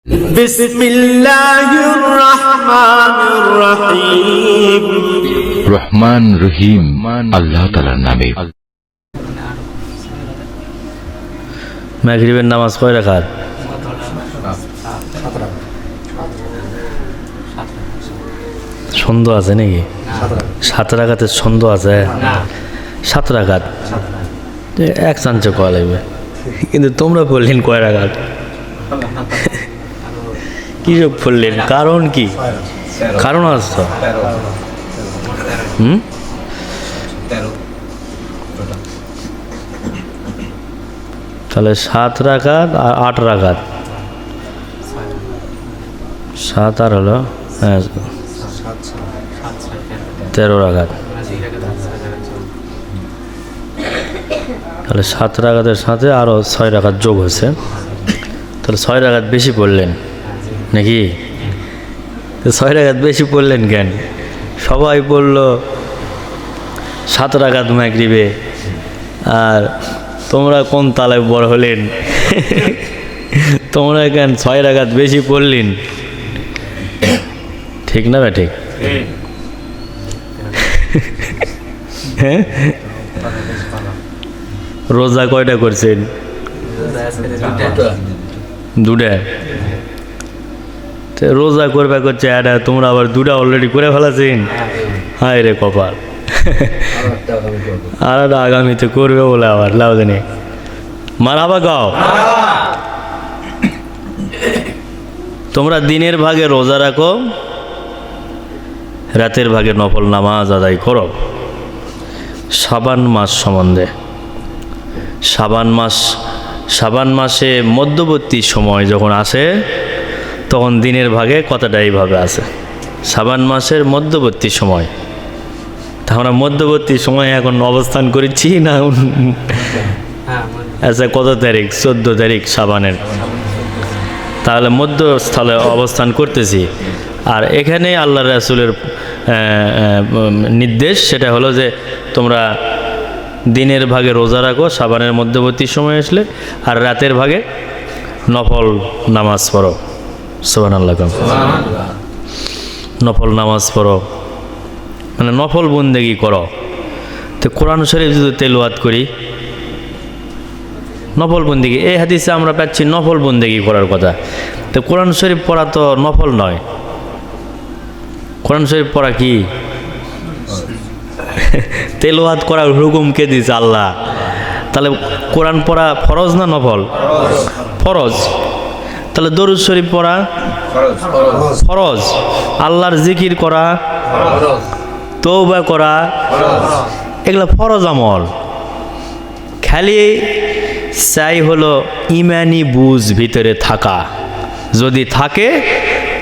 বিসমিল্লাহির রহমানির রহিম। রহমান রহিম আল্লাহ তাআলার নামে। মাগরিবের নামাজ কয় রাকাত? সন্দেহ আছে নাকি? 7 রাকাতের সন্দেহ আছে? 7 রাকাত এক চান্সে কয়া লাগবে, কিন্তু তোমরা বললেন কয় রাকাত? কি সব বললেন? কারণ কি? কারণ আছে তো। তাহলে 7 রাকাত আর 8 রাকাত, 7 আর হলো 13 রাকাত। তাহলে 7 রাকাতের সাথে আরও 6 রাকাত যোগ হয়েছে, তাহলে 6 রাকাত বেশি পড়লেন নাকি? তো 6 রাকাত বেশি পড়লেন কেন? সবাই পড়ল 7 রাকাত মাগরিবে, আর তোমরা কোন তালে বড় হলেন? তোমরা কেন 6 রাকাত বেশি পড়লেন? ঠিক না বা ঠিক? হ্যাঁ, রোজা কয়টা করছেন? 2টা। রোজা করবে করছে এটা, তোমরা আবার 2টা অলরেডি করে ফেলাছেন। হায় রে কপাল, আর একটা আগামীতে করবে বলে আবার লাভ জানি। মারহাবা গাও। তোমরা দিনের ভাগে রোজা রাখো, রাতের ভাগে নফল নামাজ আদায় করো। শাবান মাস সম্বন্ধে, শাবান মাসে মধ্যবর্তী সময় যখন আসে তখন দিনের ভাগে কথাটা এইভাবে আছে, শাবান মাসের মধ্যবর্তী সময়। তা আমরা মধ্যবর্তী সময়ে এখন অবস্থান করেছি না? আচ্ছা, কত তারিখ? 14 তারিখ শাবানের। তাহলে মধ্যস্থলে অবস্থান করতেছি। আর এখানে আল্লাহ রাসূলের নির্দেশ সেটা হলো যে তোমরা দিনের ভাগে রোজা রাখো শাবানের মধ্যবর্তী সময় আসলে, আর রাতের ভাগে নফল নামাজ পড়ো। সুবহানাল্লাহ। নফল নামাজ পড়ো মানে নফল বন্দেগি করো। তো কোরআন শরীফ যদি তেলাওয়াত করি, নফল বন্দেগি, এই হাদিসে আমরা পাচ্ছি নফল বন্দেগি করার কথা। তো কোরআন শরীফ পড়া তো নফল নয়। কোরআন শরীফ পড়া কি? তেলাওয়াত করার হুকুম কে দিয়েছে? আল্লাহ। তাহলে কোরআন পড়া ফরজ না নফল? ফরজ। তাহলে দরুদ শরীফ পড়া ফরজ। আল্লাহর জিকির করা, তওবা করা, এগুলো ফরজ আমল। খালি চাই হলো ইমানি বুঝ ভিতরে থাকা। যদি থাকে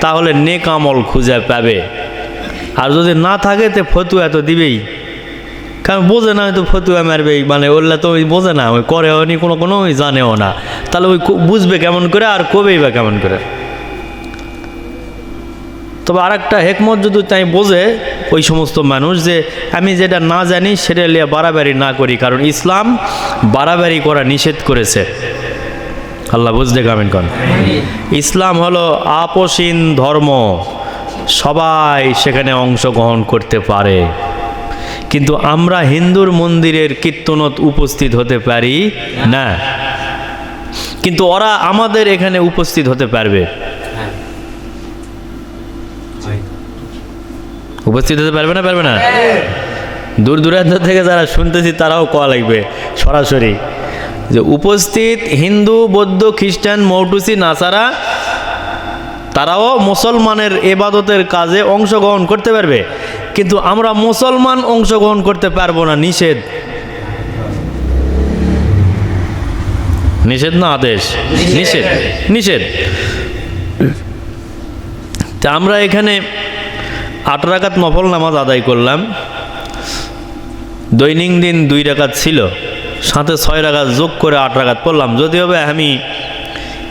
তাহলে নেক আমল খুঁজে পাবে, আর যদি না থাকে তো ফতুয়া তো দিবেই। কারণ বোঝে না, হয়তো ফতুয়া মারবেই, মানে ওল্লা তো ওই বোঝে না, ওই করেও নি, কোনো ওই জানেও না। তাহলে ওই বুঝবে কেমন করে আর কবেই বা কেমন করে? তবে আর একটা হেকমত যদি তাই বোঝে ওই সমস্ত মানুষ, যে আমি যেটা না জানি সেটা নিয়ে বাড়াবাড়ি না করি, কারণ ইসলাম বাড়াবাড়ি করা নিষেধ করেছে। আল্লাহ বুঝতে কামেন কন। ইসলাম হলো আপসীন ধর্ম, সবাই সেখানে অংশগ্রহণ করতে পারে, কিন্তু আমরা হিন্দুর মন্দিরের কীর্তনত উপস্থিত হতে পারি না, কিন্তু ওরা আমাদের এখানে উপস্থিত হতে পারবে। উপস্থিত হতে পারবে না? পারবে না? দূর দূরান্ত থেকে যারা শুনতেছি তারাও কয়া লাগবে সরাসরি যে উপস্থিত হিন্দু, বৌদ্ধ, খ্রিস্টান, মৌটুসি, নাসারা তারাও মুসলমানের ইবাদতের কাজে অংশগ্রহণ করতে পারবে, কিন্তু আমরা মুসলমান অংশগ্রহণ করতে পারবো না। নিষেধ। নিষেধ না আদেশ? নিষেধ। নিষেধ। তা আমরা এখানে 8 রাকাত নফল নামাজ আদায় করলাম। দৈনন্দিন 2 রাকাত ছিল, সাথে 6 রাকাত যোগ করে 8 রাকাত পড়লাম। যদিও আমি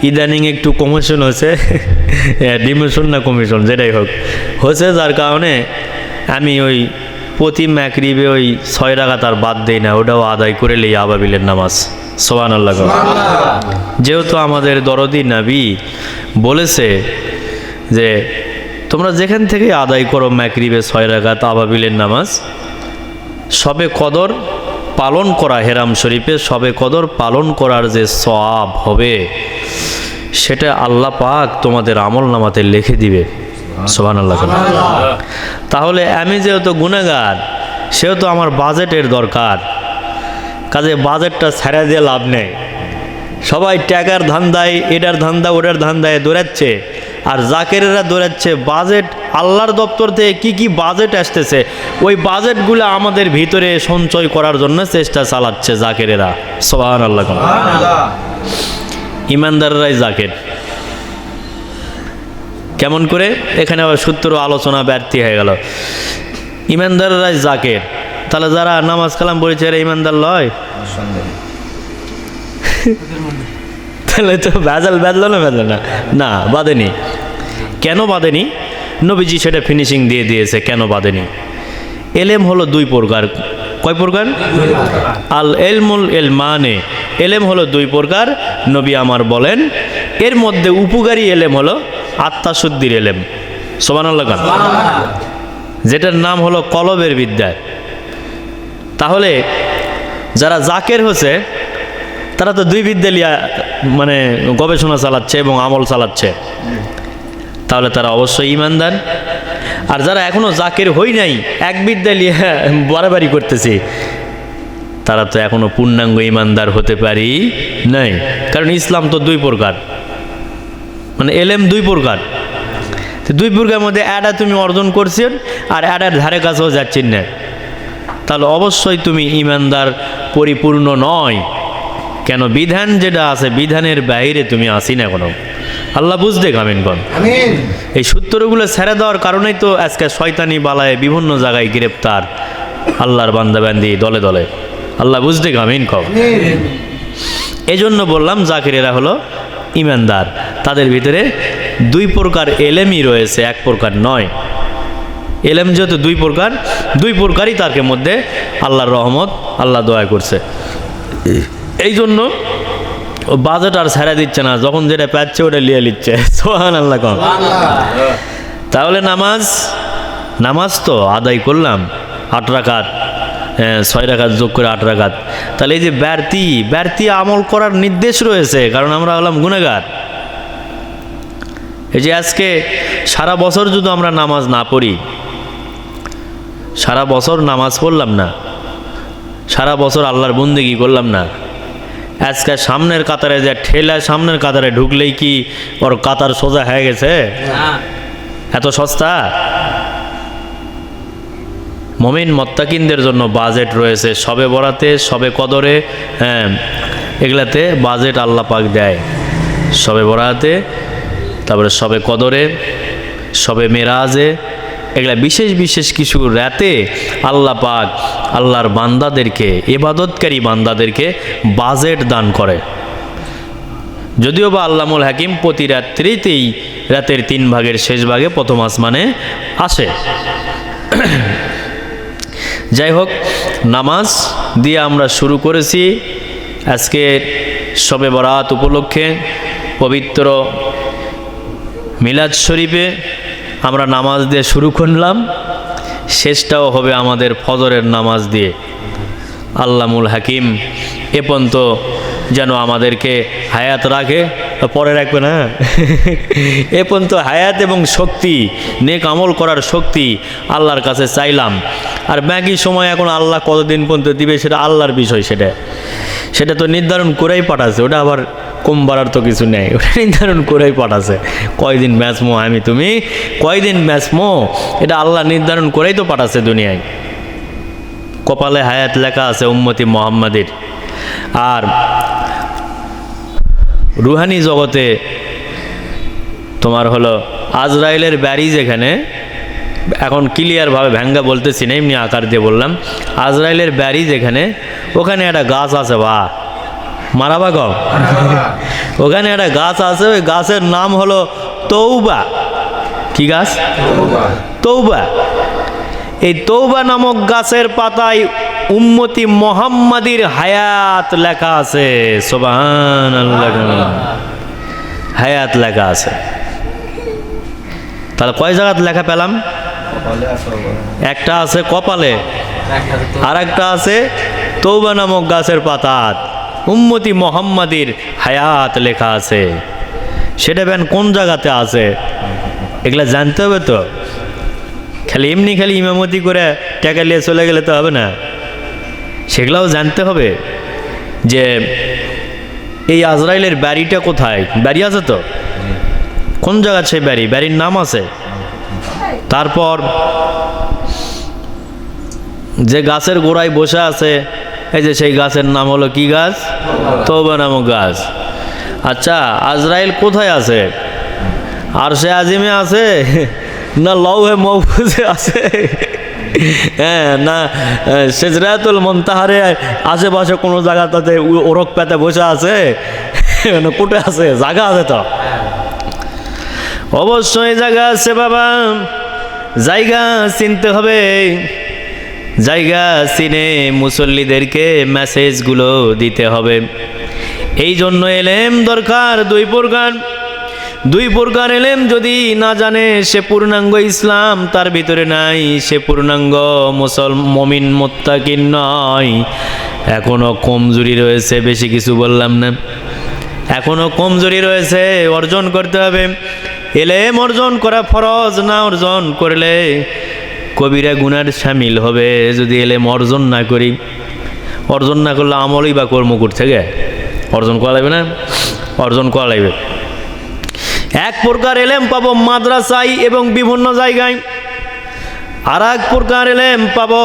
ইদানিং একটু কমিশন হয়েছে, ডিমোশন না কমিশন যেটাই হোক হয়েছে, যার কারণে আমি ওই প্রতি মাগরিবে ওই 6 রাকাত আর বাদ দেই না, ওটাও আদায় করে লই আবাবিলের নামাজ। সুবহানাল্লাহ। যেহেতু আমাদের দরদি নবী বলেছে যে তোমরা যেখান থেকে আদায় করো মাগরিবে 6 রাকাত আবাবিলের নামাজ, শবে কদর পালন করা, হেরাম শরীফে শবে কদর পালন করার যে সওয়াব হবে সেটা আল্লাহ পাক তোমাদের আমল নামাতে লিখে দিবে। সুবহানাল্লাহ। তাহলে আমি যেহেতু গুনাহগার, সেহেতু আমার বাজেটের দরকার, কাজে বাজেটটা ছেড়ে দিয়ে লাভ নেই। সবাই টাকার ধান্দায়, এটার ধান্দা ওটার ধান্দায় দৌড়াচ্ছে, আর জাকেরেরা দৌড়াচ্ছে বাজেট, আল্লাহর দপ্তর থেকে কি কি বাজেট আসতেছে ওই বাজেটগুলো আমাদের ভিতরে সঞ্চয় করার জন্য চেষ্টা চালাচ্ছে জাকেরেরা। সুবহানাল্লাহ। ইমানদাররাই জাকের। কেমন করে? এখানে আবার সূত্র আলোচনা ব্যর্থ হয়ে গেল। ইমানদাররাই জাকের, তাহলে যারা নামাজ কালাম পড়েছে এরা ইমানদার লয়? তাহলে তো ভেজাল বাঁধলো না? বাঁধলো না? না, বাঁধেনি। কেন বাঁধেনি? নবীজি সেটা ফিনিশিং দিয়ে দিয়েছে কেন বাঁধেনি। এলেম হলো 2 প্রকার। কয় প্রকার? আল এলমুল এলমানে, এলেম হলো 2 প্রকার। নবী আমার বলেন এর মধ্যে উপকারী এলেম হলো আত্মাশুদ্ধির এলেম। সুবহানাল্লাহ। যেটার নাম হলো কলবের বিদ্যা। তাহলে যারা জাকের হচ্ছে তারা তো 2 বিদ্যা লিয়া মানে গবেষণা চালাচ্ছে এবং আমল চালাচ্ছে, তাহলে তারা অবশ্যই ঈমানদার। আর যারা এখনো জাকের হই নাই, 1 বিদ্যা লিয়া বাড়াবাড়ি করতেছে, তারা তো এখনো পূর্ণাঙ্গ ঈমানদার হতে পারি নাই। কারণ ইসলাম তো 2 প্রকার, মানে এলেম 2 প্রকার। তো 2 প্রকারের মধ্যে একটা তুমি অর্জন করছেন আর একটার ধারে কাছেও যাচ্ছেন না, তাহলে অবশ্যই তুমি ঈমানদার পরিপূর্ণ নয়। কেন? বিধান যেটা আছে বিধানের বাইরে তুমি আসি না কোনো। আল্লাহ বুঝতে কামিন কন। এই সূত্রগুলো ছেড়ে দেওয়ার কারণেই তো আজকে শয়তানি বালায় বিভিন্ন জায়গায় গ্রেপ্তার আল্লাহর বান্দাবান্দি দলে দলে। আল্লাহ বুঝতে কামিন কন। এই জন্য বললাম জাকিরেরা হলো ঈমানদার। তাদের ভিতরে 2 প্রকার এলেমই রয়েছে, 1 প্রকার নয়। এলেম যেহেতু 2 প্রকার, 2 প্রকারই তার মধ্যে আল্লাহর রহমত, আল্লাহ দয়া করছে। এই জন্য ও বাজেট আর ছেড়ে দিচ্ছে না, যখন যেটা পাচ্ছে ওটা লিয়ে নিচ্ছে। সুবহানাল্লাহ। তাহলে নামাজ তো আদায় করলাম 8 রাকাত, 6 রাকাত যোগ করে 8 রাকাত। তাহলে এই যে ব্যর্থী আমল করার নির্দেশ রয়েছে, কারণ আমরা হলাম গুনাহগার। এই যে আজকে সারা বছর যদি আমরা নামাজ না পড়ি, সারা বছর নামাজ পড়লাম না, সারা বছর আল্লাহর বন্দেগী করলাম না, আজকে সামনের কাতারে যে ঠেলা, সামনের কাতারে ঢুকলেই কি ওর কাতার সোজা হয়ে গেছে? এত সস্তা? মুমিন মুত্তাকিনদের জন্য বাজেট রয়েছে, শবে বরাতে, শবে কদরে, এগুলাতে বাজেট আল্লাহ পাক দেয়। শবে বরাতে, তারপরে শবে কদরে, শবে মেরাজে, এগুলা বিশেষ বিশেষ কিছু রাতে আল্লাহ পাক আল্লাহর বান্দাদেরকে, ইবাদতকারী বান্দাদেরকে বাজেট দান করে। যদিও বা আল্লামুল হাকিম প্রতি রাত্রিতেই রাতের 3 ভাগের শেষ ভাগে প্রথম আসমানে আসে। যাই হোক, নামাজ দিয়ে আমরা শুরু করেছি আজকে শবে বরাত উপলক্ষে পবিত্র মিলাদ শরীফে আমরা নামাজ দিয়ে শুরু করলাম, শেষটাও হবে আমাদের ফজরের নামাজ দিয়ে। আল্লামুল হাকিম এ পর্যন্ত যেন আমাদেরকে হায়াত রাখে, পরে রাখবে না, এ পর্যন্ত হায়াত এবং শক্তি, নেক আমল করার শক্তি আল্লাহর কাছে চাইলাম। আর বাকি সময় এখন আল্লাহ কতদিন পর্যন্ত দিবে সেটা আল্লাহর বিষয়, সেটা তো নির্ধারণ করেই পাঠাচ্ছে। ওটা আবার কম বাড়ার তো কিছু নেই, ওটা নির্ধারণ করেই পাঠাচ্ছে। কয়দিন ম্যাচমো আমি তুমি, কয়দিন ম্যাচমো, এটা আল্লাহ নির্ধারণ করেই তো পাঠাচ্ছে দুনিয়ায়। কপালে হায়াত লেখা আছে উম্মতি মুহাম্মাদের। আর রুহানি জগতে তোমার হলো আজরাইলের ব্যারি, যেখানে এখন ক্লিয়ারভাবে ভ্যাঙ্গা বলতেছি না, এমনি আকার দিয়ে বললাম, আজরাইলের ব্যারি যেখানে, ওখানে একটা গাছ আছে, মারাবা গাও, ওখানে একটা গাছ আছে, ওই গাছের নাম হলো তৌবা। কি গাছ? তৌবা। এই তৌবা নামক গাছের পাতায় উম্মতি মুহাম্মাদির হায়াত লেখা আছে। সুবহানাল্লাহ, হায়াত লেখা আছে। তাহলে কয় জায়গাতে লেখা পেলাম? একটা আছে কপালে, আর একটা আছে তওবা নামক গাছের পাতাত উম্মতি মুহাম্মাদির হায়াত লেখা আছে। সেটা বেন কোন জায়গাতে আছে এগুলা জানতে হবে তো। খালি এমনি খালি ইমামতি করে টাকা নিয়ে চলে গেলে তো হবে না, সেগুলাও জানতে হবে যে এই আজরাইলের বাড়িটা কোথায়, বাড়ি আছে তো, কোন জায়গা সেই বাড়ি, বাড়ির নাম আছে। তারপর যে গাছের গোড়ায় বসে আছে, এই যে সেই গাছের নাম হলো কি গাছ? তওবা নামক গাছ। আচ্ছা, আজরাইল কোথায় আছে? আরশে আজিমে আছে না লৌহে মাহফুজে আছে? হ্যাঁ, না সিদরাতুল মুনতাহারে আশেপাশে কোনো জায়গাটাতে ওরক পেতে বসে আছে? কোটে আছে? জায়গা আছে তো, অবশ্যই জায়গা আছে বাবা। জায়গা চিনতে হবে, জায়গা চিনে মুসল্লিদেরকে মেসেজগুলো দিতে হবে। এই জন্য এলেম দরকার দুই প্রকার এলেম যদি না জানে সে পূর্ণাঙ্গ ইসলাম তার ভিতরে নাই, সে পূর্ণাঙ্গ মুমিন মুত্তাকিন নয়। এখনো কমজোরি রয়েছে, বেশি কিছু বললাম না, এখনো কমজোরি রয়েছে, অর্জন করতে হবে। এলেম অর্জন করা ফরজ, না অর্জন করলে কবিরা গুনার শামিল হবে। যদি এলেম অর্জন না করি, অর্জন না করলে আমলই বা কর্মকুট থেকে অর্জন করা লাগবে না, অর্জন করা লাগবে। এক প্রকার এলেম পাবো মাদ্রাসায় এবং বিভিন্ন জায়গায়, আর এক প্রকার এলেম পাবো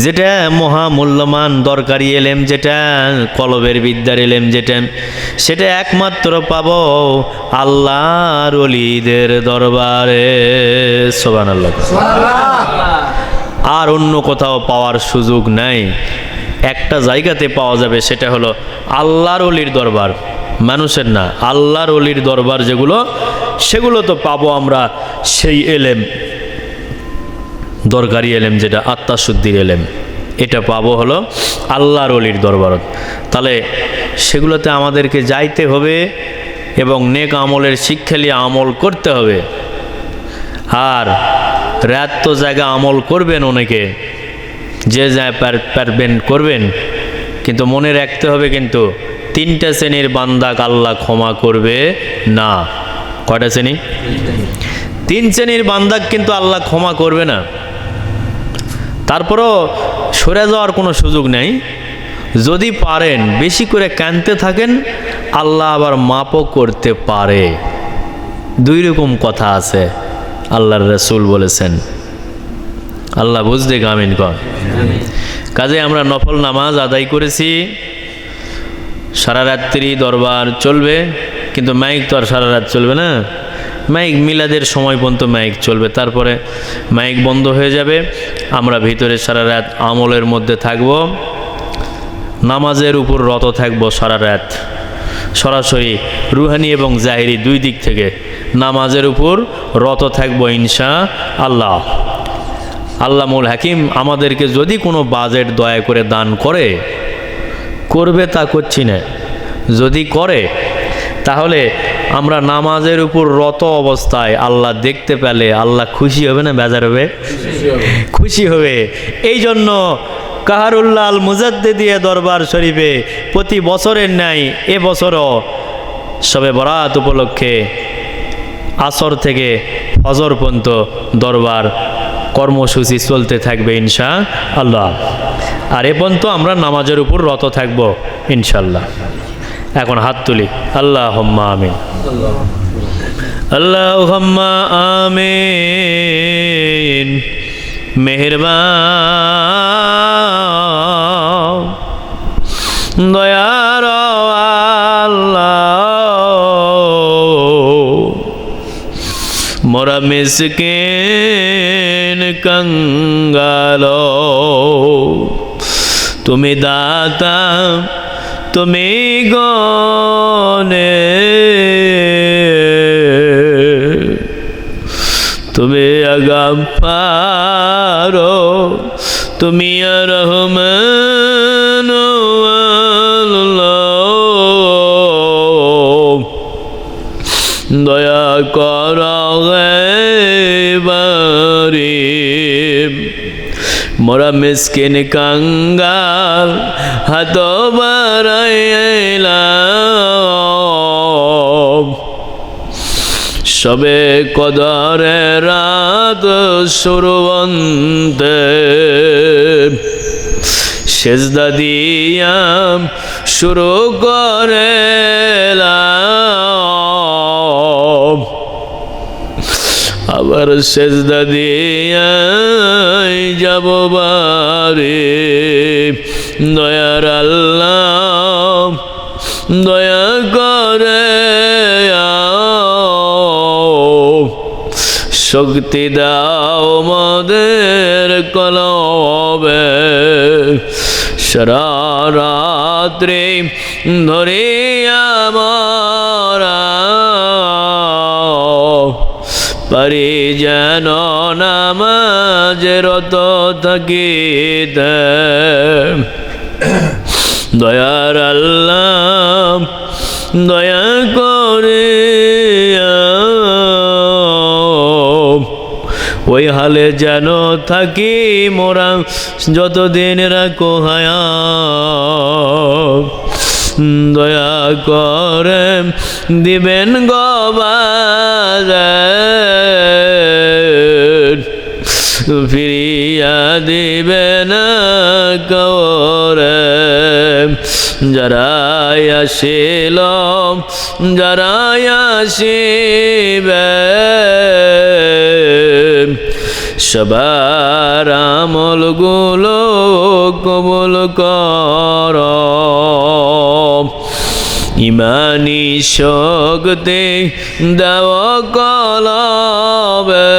যেটা মহামূল্যমান দরকারি এলেম, যেটা কলবের বিদ্যার এলেম, যেটা সেটা একমাত্র পাবো আল্লাহর ওলিদের দরবারে। সুবহানাল্লাহ। আর অন্য কোথাও পাওয়ার সুযোগ নাই। একটা জায়গাতে পাওয়া যাবে, সেটা হলো আল্লাহর ওলির দরবার, মানুষের না, আল্লাহর ওলির দরবার যেগুলো, সেগুলো তো পাবো আমরা সেই এলেম, দরকারি এলেম যেটা আত্মাশুদ্ধির এলেম, এটা পাবো হলো আল্লাহর ওলির দরবার। তাহলে সেগুলোতে আমাদেরকে যাইতে হবে এবং নেক আমলের শিক্ষা নিয়ে আমল করতে হবে। আর রাত তো জায়গা আমল করবেন অনেকে, যে যায় পারবেন করবেন, কিন্তু মনে রাখতে হবে কিন্তু তিনটা শ্রেণীর বান্দাক আল্লাহ ক্ষমা করবে না। কয়টা শ্রেণী? তিন শ্রেণীর বান্দাক কিন্তু আল্লাহ ক্ষমা করবে না। তারপরও সরে যাওয়ার কোনো সুযোগ নেই। যদি পারেন বেশি করে কাঁদতে থাকেন, আল্লাহ আবার মাপও করতে পারে। দুই রকম কথা আছে, আল্লাহর রাসূল বলেছেন। আল্লাহ বুঝতে আমিন কর। কাজে আমরা নফল নামাজ আদায় করেছি, সারা রাত্রি দরবার চলবে, কিন্তু মাইক তো আর সারা রাত চলবে না। মাইক মিলাদের সময় পর্যন্ত মাইক চলবে, তারপরে মাইক বন্ধ হয়ে যাবে। আমরা ভিতরে সারা রাত আমলের মধ্যে থাকব, নামাজের উপর রত থাকব সারা রাত, সরাসরি রুহানি এবং জাহিরি দুই দিক থেকে নামাজের উপর রত থাকব ইনশাআল্লাহ। আল্লামুল হাকিম আমাদেরকে যদি কোনো বাজেট দয়া করে দান করে, করবে তা করছি না, যদি করে তাহলে আমরা নামাজের উপর রত অবস্থায় আল্লাহ দেখতে পেলে আল্লাহ খুশি হবে না বেজার হবে? খুশি হবে। এই জন্য কাহারুল্লাহ আল মুজাদ্দিদিয়া দরবার শরীফে প্রতি বছরের ন্যায় এবছরও শবে বরাত উপলক্ষে আসর থেকে ফজর পর্যন্ত দরবার কর্মসূচি চলতে থাকবে ইনশাআল্লাহ। আর এ পর্যন্ত আমরা নামাজের উপর রত থাকব ইনশাআল্লাহ। এখন হাত তুলি, আল্লাহুম্মা আমিন, আল্লাহুম্মা আমিন। মেহেরবান দয়ার আল্লাহ, মোরা মিসকিন কঙ্গাল, তুমি দাতা তুমি গনে, তুমি আগাম পারো তুমি আর রহমান আল্লাহ, দয়া কর বারে মোরা মিসকিন কাঙ্গাল হাত বাড়াইলাম, সবে কদরে রাত সুরবন্তে সেজদা দিয়াম শুরু করেলাম, আবার সেজদা দিয়াই যাব বারে। দয়ার আল্লাহ দয়া করে শক্তি দাও মোদের কলবে, সারা রাত্রি ধরে আমরা পারি যেন নামাজে রত থাকিতে। দয়ার আল্লাহ দয়া করে ওই হালে যেন থাকি মোরা যতদিন রাখো হায়াত। দয়া করে দিবেন গবাজার, ফিরিয়া দিবেন করে। যারাই আসিল যারাই আসিবে সবার আমলগুলো কবুল কর। ইমানি শক্তি দাও কলবে,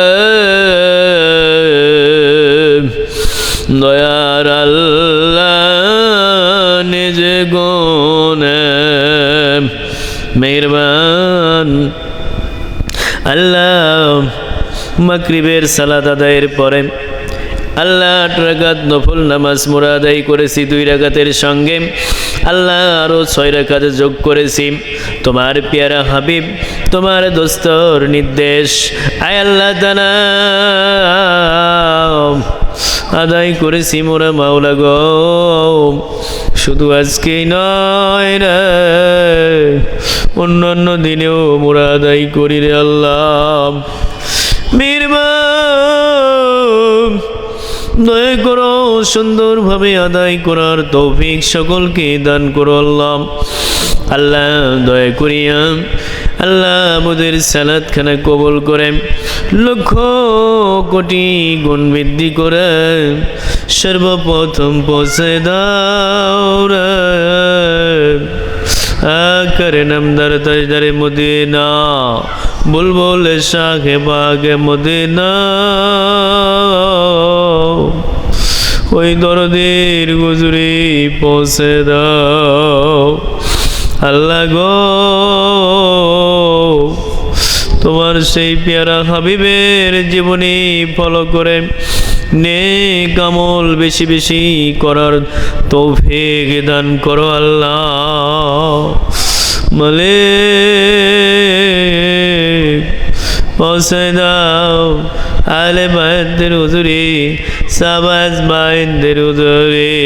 দয়ার আল্লাহ নিজ গুণে মেহেরবান। আল্লাহ মাগরিবের সালাত আদায়ের পরে আল্লাহ 8 রাকাত নফল নামাজ মোরা আদায় করেছি 2 রাকাতের সঙ্গে। আল্লাহ আরও 6 রাকাত যোগ করেছি। তোমার পেয়ারা হাবিব তোমার দোস্তর নির্দেশ আয় আল্লাহ তাআলা আদায় করেছি মোরা মাওলা গো। শুধু আজকেই নয় রে, অন্যান্য দিনেও মোরা আদায় করি রে আল্লাহ। মেহেরবান দয়া করো, সুন্দরভাবে আদায় করার তৌফিক সকলকে দান করো আল্লাহ। আল্লাহ দয়া করিয়া আল্লাহ আমাদের সালাত খানা কবুল করে লক্ষ কোটি গুণ বৃদ্ধি করে সর্বপ্রথম পৌঁছে দাও রে আকারে নামদার তাজদারে মদিনা বুলবুল শাহে বাগে মদিনা। ওই দরদের গুজরি পৌঁছে দাও আল্লাহ গো। তোমার সেই পেয়ারা হাবিবের জীবনী ফলো করে নেক আমল বেশি বেশি করার তৌফিক দান করো আল্লাহ। মালিক পৌঁছে দাও আলে বাইদের হুজুরি সাবাজ বাইদের হুজুরি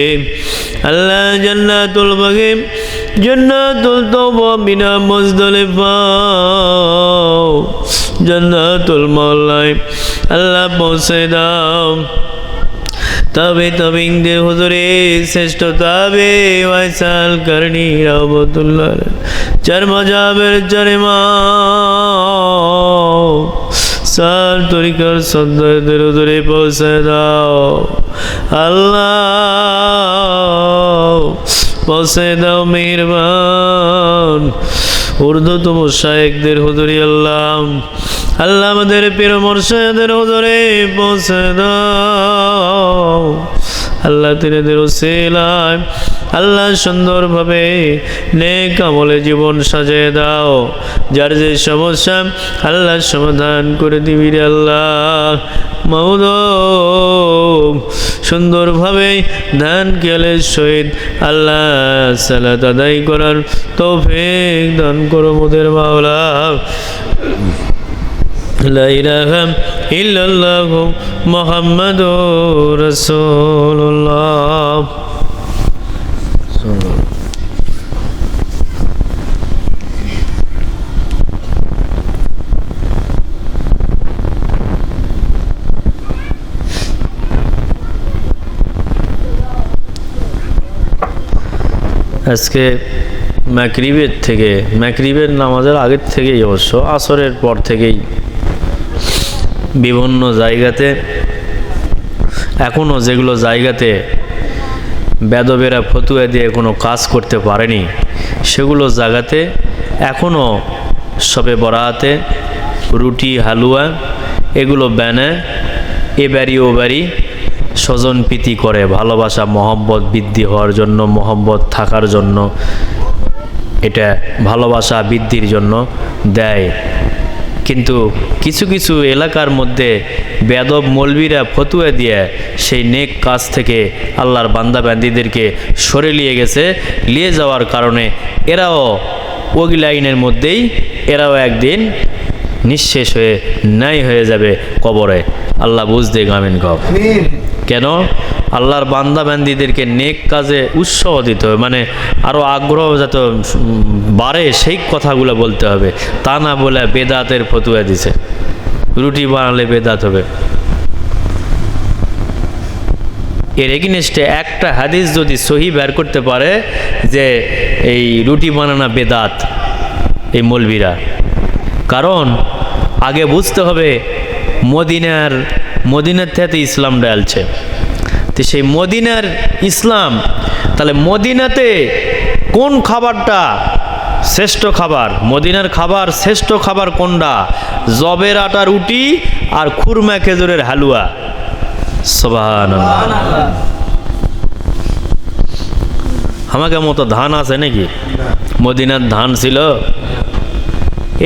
আল্লাহ। জান্নাতুল বাগী জান্নাতুল তওবা বিনা মুজদালিফা জান্নাতুল মাওলায় আল্লাহ পৌঁছে দাও। তবে তবিংদের হুজুরে শ্রেষ্ঠ তবে ওয়াইসাল করণী রহমতুল্লাহ চার মজাবের চরমা সার তরিকার সন্তানদের হুজুরে পৌঁছে দাও আল্লাহ। পৌঁছে দাও মেহেরবান ঊর্ধ্বতম শায়েখদের হুজুরি আল্লাহ। আল্লাহ আমাদের পীর মুর্শিদের হুজুরে পৌঁছে দাও আল্লাহ। তিনাদের ওসিলায় আল্লাহ সুন্দরভাবে নেক আমলে জীবন সাজিয়ে দাও। যার যে সমস্যা আল্লাহ সমাধান করে দিবি রে আল্লাহ। মাউদ সুন্দরভাবে ধ্যান খেয়ালের সহিত আল্লাহ সালাত আদায় করার তৌফিক দান করো মোদের মাওলা। লা ইলাহা ইল্লাল্লাহু মুহাম্মাদুর রাসূলুল্লাহ। আজকে মাগরিবের নামাজের আগের থেকেই অবশ্য আসরের পর থেকেই বিভিন্ন জায়গাতে এখনও যেগুলো জায়গাতে বেদবেরা ফতুয়া দিয়ে কোনো কাজ করতে পারেনি সেগুলো জায়গাতে এখনও সবে বরাতে রুটি হালুয়া এগুলো বানায় এ বাড়ি ও বাড়ি স্বজন প্রীতি করে, ভালোবাসা মহব্বত বৃদ্ধি হওয়ার জন্য, মহব্বত থাকার জন্য, এটা ভালোবাসা বৃদ্ধির জন্য দেয়। কিন্তু কিছু কিছু এলাকার মধ্যে বেদব মৌলবীরা ফতুয়া দিয়ে সেই নেক কাজ থেকে আল্লাহর বান্দা বান্দিদেরকে সরে নিয়ে গেছে। নিয়ে যাওয়ার কারণে এরাও ওই লাইনের মধ্যেই এরাও একদিন নিঃশেষ হয়ে নাই হয়ে যাবে কবরে। আল্লাহ বুঝতে গামিন কব। কেন? আল্লাহর বান্দা বান্দিদেরকে নেক কাজে উৎসাহ দিতে হবে, মানে আরও আগ্রহ যাতে বাড়ে সেই কথাগুলো বলতে হবে, তা না বলে বেদাতের ফতুয়া দিছে রুটি বানালে বেদাত হবে। এর এগেইনস্টে একটা হাদিস যদি সহি বের করতে পারে যে এই রুটি বানানা বেদাত এই মৌলবীরা, কারণ আগে বুঝতে হবে মদিনার থেকে ইসলাম ডালছে, তো সেই মদিনার ইসলাম, তাহলে মদিনাতে কোন খাবারটা শ্রেষ্ঠ খাবার? মদিনার খাবার শ্রেষ্ঠ খাবার কোনটা? জবের আটা রুটি আর খুরমা খেজুরের হালুয়া। সুবহানাল্লাহ। আমাকে মতো ধান আছে নাকি? মদিনার ধান ছিল,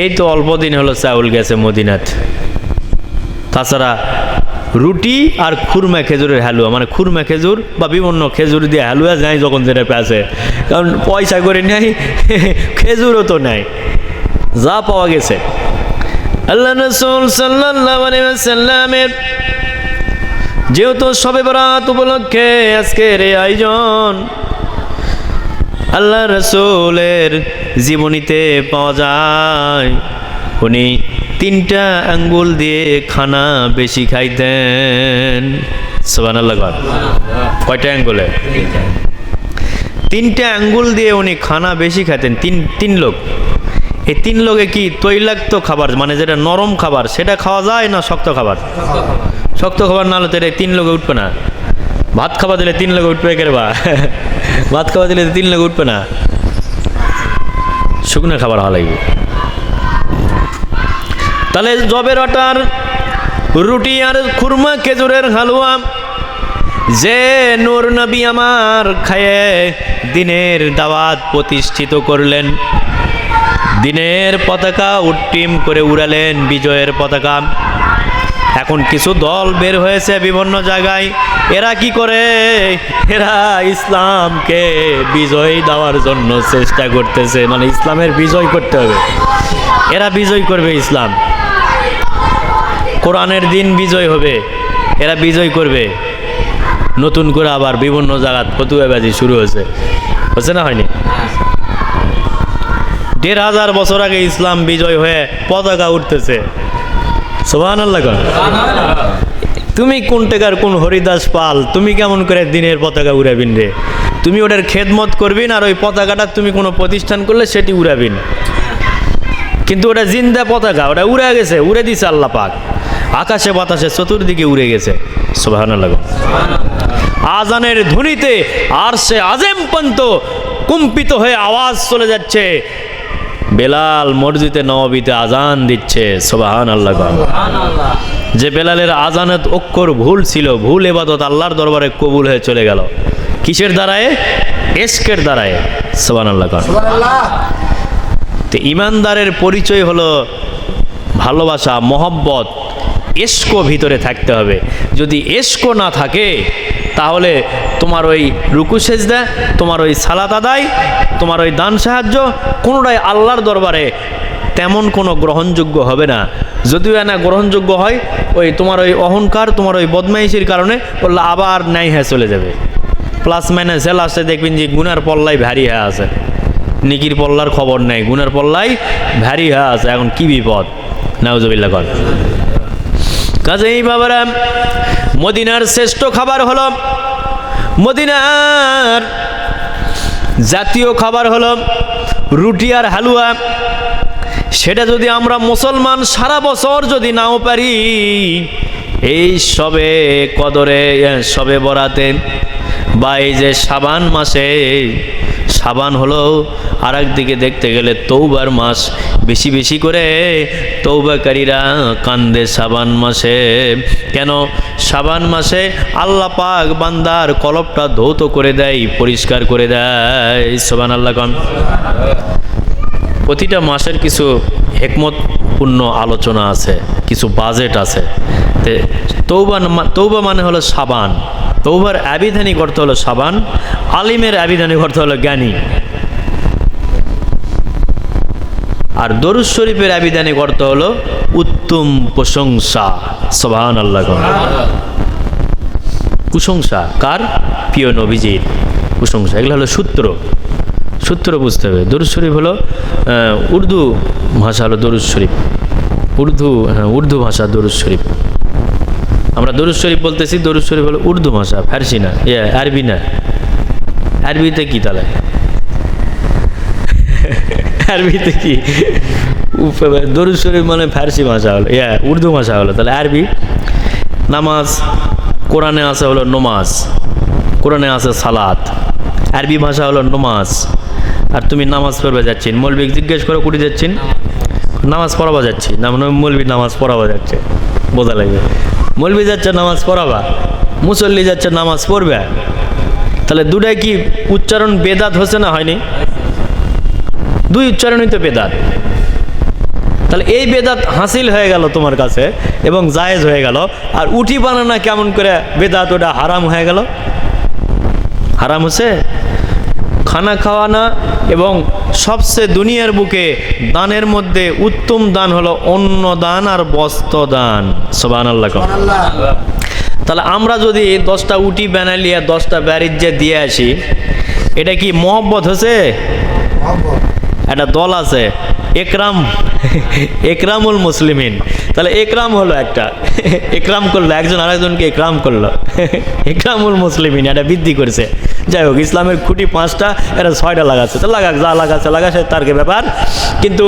এই তো অল্প দিন হলো চাউল গেছে মদিনাত। তাছাড়া রুটি আর খুরমা খেজুরের হালুয়া, মানে খুরমা খেজুর বা বিভিন্ন খেজুর দিয়ে হালুয়া যায় যখন যেটা পেয়েছে, কারণ পয়সা করে নেয়, খেজুরও তো নেয়, যা পাওয়া গেছে। আল্লাহ রাসূল সাল্লাল্লাহু আলাইহি ওয়াসাল্লামের যেহেতু শবে বরাত উপলক্ষে আজকের এই আয়োজন, আল্লাহ রাসূলের জীবনীতে পাওয়া যায় উনি 3টা আঙ্গুল দিয়ে খানা বেশি খাইতেন। সুবহানাল্লাহ। কয়টা আঙ্গুলে? 3টা আঙ্গুল দিয়ে উনি খানা বেশি খাইতেন। তিন লোক, এই 3 লোকে কি তৈলাক্ত খাবার, মানে যেটা নরম খাবার সেটা খাওয়া যায় না শক্ত খাবার? শক্ত খাবার না হলে তো 3 লোকে উঠবে না। ভাত খাওয়া দিলে 3 লোকে উঠবে কেরবা? ভাত খাওয়া দিলে 3 লোকে উঠবে না, শুকনো খাবার হওয়া লাগবে। তাহলে জবের আটার রুটি আর খুরমা খেজুরের হালুয়া যে নূর নবী আমার খায়ে দিনের দাওয়াত প্রতিষ্ঠিত করলেন, দিনের পতাকা উড্ডীন করে উড়ালেন, বিজয়ের পতাকা। এখন কিছু দল বের হয়েছে বিভিন্ন জায়গায়, এরা কি করে? এরা ইসলামকে বিজয় দেওয়ার জন্য চেষ্টা করতেছে, মানে ইসলামের বিজয় করতে হবে, এরা বিজয় করবে ইসলাম, কোরআনের দিন বিজয় হবে, এরা বিজয় করবে। নতুন করে আবার বিভিন্ন জায়গায় ফতুয়াবাজি শুরু হচ্ছে না, হয়নি? 1500 বছর আগে ইসলাম বিজয় হয়ে পতাকা উঠতেছে। সুবহানাল্লাহ। তুমি কোন টেকার কোন হরিদাস পাল, তুমি কেমন করে দিনের পতাকা উড়াবিন রে? তুমি ওটার খেদমত করবিন, আর ওই পতাকাটা তুমি কোনো প্রতিষ্ঠান করলে সেটি উড়াবিন, কিন্তু ওটা জিন্দা পতাকা, ওটা উড়ে গেছে, উড়ে দিছে আল্লাহ পাক, আকাশে বাতাসে চতুর্দিকে উড়ে গেছে। সুবহানাল্লাহ। আজানের ধ্বনিতে আরশে আযম পর্যন্ত কম্পিত হয়ে আওয়াজ চলে যাচ্ছে, বেলাল মসজিদে নববীতে আজান দিচ্ছে। সুবহানাল্লাহ। যে বেলালের আজানত অক্ষর ভুল ছিল, ভুল ইবাদত আল্লাহর দরবারে কবুল হয়ে চলে গেল, কিসের দ্বারায়? ইশকের দ্বারায়। সুবহানাল্লাহ। তো ইমানদারের পরিচয় হলো ভালোবাসা, মহব্বত, এশকো ভিতরে থাকতে হবে। যদি এশকো না থাকে তাহলে তোমার ওই রুকু সেজদা, তোমার ওই সালাত আদায়, তোমার ওই দান সাহায্য কোনোটাই আল্লাহর দরবারে তেমন কোনো গ্রহণযোগ্য হবে না। যদিও না গ্রহণযোগ্য হয়, ওই তোমার ওই অহংকার, তোমার ওই বদমাইশির কারণে বললে আবার ন্যায় হয়ে চলে যাবে। প্লাস মাইনাস লাস্টে দেখবেন যে গুনার পল্লাই ভারী হয়ে আছে, নিকির পল্লার খবর নেই, গুনার পল্লাই ভারী হয়ে আছে। এখন কি বিপদ, নাউজুবিল্লাহ কর। কাজেই বাবারা, মদিনার শ্রেষ্ঠ খাবার হলো, মদিনার জাতীয় খাবার হলো রুটি আর হালুয়া। সেটা যদি আমরা মুসলমান সারা বছর যদি নাও পারি, এই সবে কদরে, সবে বরাতে বা এই যে শাবান মাসে, শাবান হলো আর একদিকে দেখতে গেলে তৌবার মাস, বেশি বেশি করে তৌবাকারীরা কান্দে শাবান মাসে। কেন? শাবান মাসে আল্লাহ পাক বান্দার কলবটা ধৌত করে দেয়, পরিষ্কার করে দেয়। সুবহানাল্লাহ কন। প্রতিটা মাসের কিছু হিকমতপূর্ণ আলোচনা আছে, কিছু বাজেট আছে। তৌবা মানে হলো শাবান, তৌবার আবিধানিক অর্থ হলো শাবান, আলিমের আবিধানিক অর্থ হলো জ্ঞানী। আর দরুদ শরীফের আবিধানিক অর্থ হলো উত্তম প্রশংসা। সুবহানাল্লাহ। প্রশংসা কার? প্রিয় নবীজির প্রশংসা। এগুলো হলো সূত্র, সূত্র বুঝতে হবে। দরুদ শরীফ হলো উর্দু ভাষা, হলো দরুদ শরীফ উর্দু ভাষা দরুদ শরীফ। আমরা দরুদ শরীফ বলতেছি, দরুদ শরীফ হলো উর্দু ভাষা, ফার্সি না, আরবি না। আরবিতে কি তাহলে? আরবিতে কি? দরুদ শরীফ মানে ফার্সি ভাষা হলো, উর্দু ভাষা হলো। তাহলে আরবি। নামাজ কোরআনে আছে হলো নমাজ, কোরআনে আছে সালাত, আরবি ভাষা হলো নমাজ। আর তুমি নামাজ পড়বে যাচ্ছেন, মৌলবি জিজ্ঞেস করো কুটি যাচ্ছেন, নামাজ পড়াবা যাচ্ছি না, মৌলবি নামাজ পড়াবা যাচ্ছে, বোঝা লাগবে। মৌলবি যাচ্ছে নামাজ পড়াবা, মুসল্লি যাচ্ছে নামাজ পড়বে। তাহলে দুটাই কি উচ্চারণ বেদাত হচ্ছে না? হয়নি? দুই উচ্চারণই তো বেদাত। তাহলে এই বেদাত হাসিল হয়ে গেল তোমার কাছে এবং জায়েজ হয়ে গেল। আর উঠি বানানা কেমন করে বেদাত, ওটা হারাম হয়ে গেল। হারাম হচ্ছে খানা খাওয়ানা। এবং সবচেয়ে দুনিয়ার বুকে দানের মধ্যে উত্তম দান হলো অন্ন দান আর বস্ত্র দান। সুবহানাল্লাহ। তাহলে আমরা যদি 10টা উটি বানালিয়া 10টা ব্যারিজে দিয়ে আসি, এটা কি মহব্বত হচ্ছে? একটা দল আছে একরামুল মুসলিমিন। তাহলে একরাম হলো একটা, একরাম করলো একজন আরেকজনকে, একরাম করলো একরামুল মুসলিমিন, এটা বৃদ্ধি করেছে। যাই হোক, ইসলামের খুঁটি 5টা, এটা 6টা লাগাচ্ছে, তো লাগাক, যা লাগাচ্ছে তার ব্যাপার। কিন্তু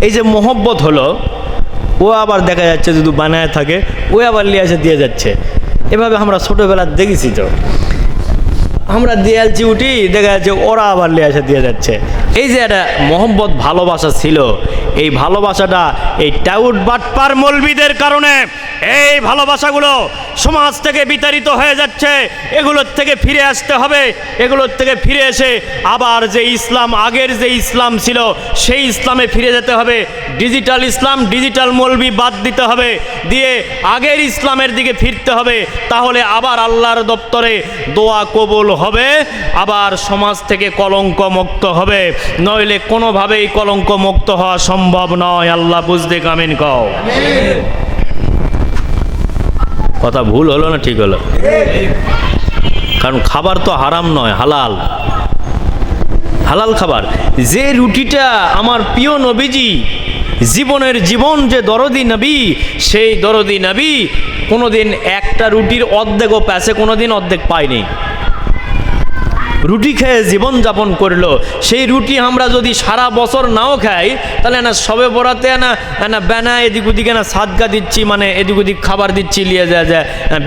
এই যে মোহব্বত হলো, ও আবার দেখা যাচ্ছে যদি বানায় থাকে, ও আবার নিয়ে এসে দিয়ে যাচ্ছে। এভাবে আমরা ছোটোবেলা দেখেছি, তো আমরা দিয়ালছি উঠি, দেখা যাচ্ছে ওরা আবার নিয়ে এসে দিয়ে যাচ্ছে। এই যে একটা মোহব্বত ভালোবাসা ছিল, এই ভালোবাসাটা এই টাউট বাটপার মৌলবীদের কারণে এই ভালোবাসাগুলো সমাজ থেকে বিতাড়িত হয়ে যাচ্ছে। এগুলোর থেকে ফিরে আসতে হবে। এগুলোর থেকে ফিরে এসে আবার যে ইসলাম, আগের যে ইসলাম ছিল সেই ইসলামে ফিরে যেতে হবে। ডিজিটাল ইসলাম, ডিজিটাল মৌলবী বাদ দিতে হবে, দিয়ে আগের ইসলামের দিকে ফিরতে হবে। তাহলে আবার আল্লাহর দপ্তরে দোয়া কবুল হবে, আবার সমাজ থেকে কলঙ্ক মুক্ত হবে। নইলে কোনোভাবেই কলঙ্ক মুক্ত হওয়া সম্ভব নয়। আল্লাহ বুঝতে কামিন কও। কথা ভুল হলো না ঠিক হলো? কারণ খাবার তো হারাম নয়, হালাল, হালাল খাবার। যে রুটিটা আমার প্রিয় নবীজি জীবনের জীবন, যে দরদি নবী, সেই দরদি নবী কোনোদিন একটা রুটির অর্ধেকও পেছে, কোনোদিন অর্ধেক পায়নি। রুটি খেয়ে জীবন যাপন করলো। সেই রুটি আমরা যদি সারা বছর নাও খাই, তাহলে না সবে বরাতে না বেনা এদিক ওদিকে না সাদগা দিচ্ছি, মানে এদিক ওদিক খাবার দিচ্ছি, নিয়ে যায়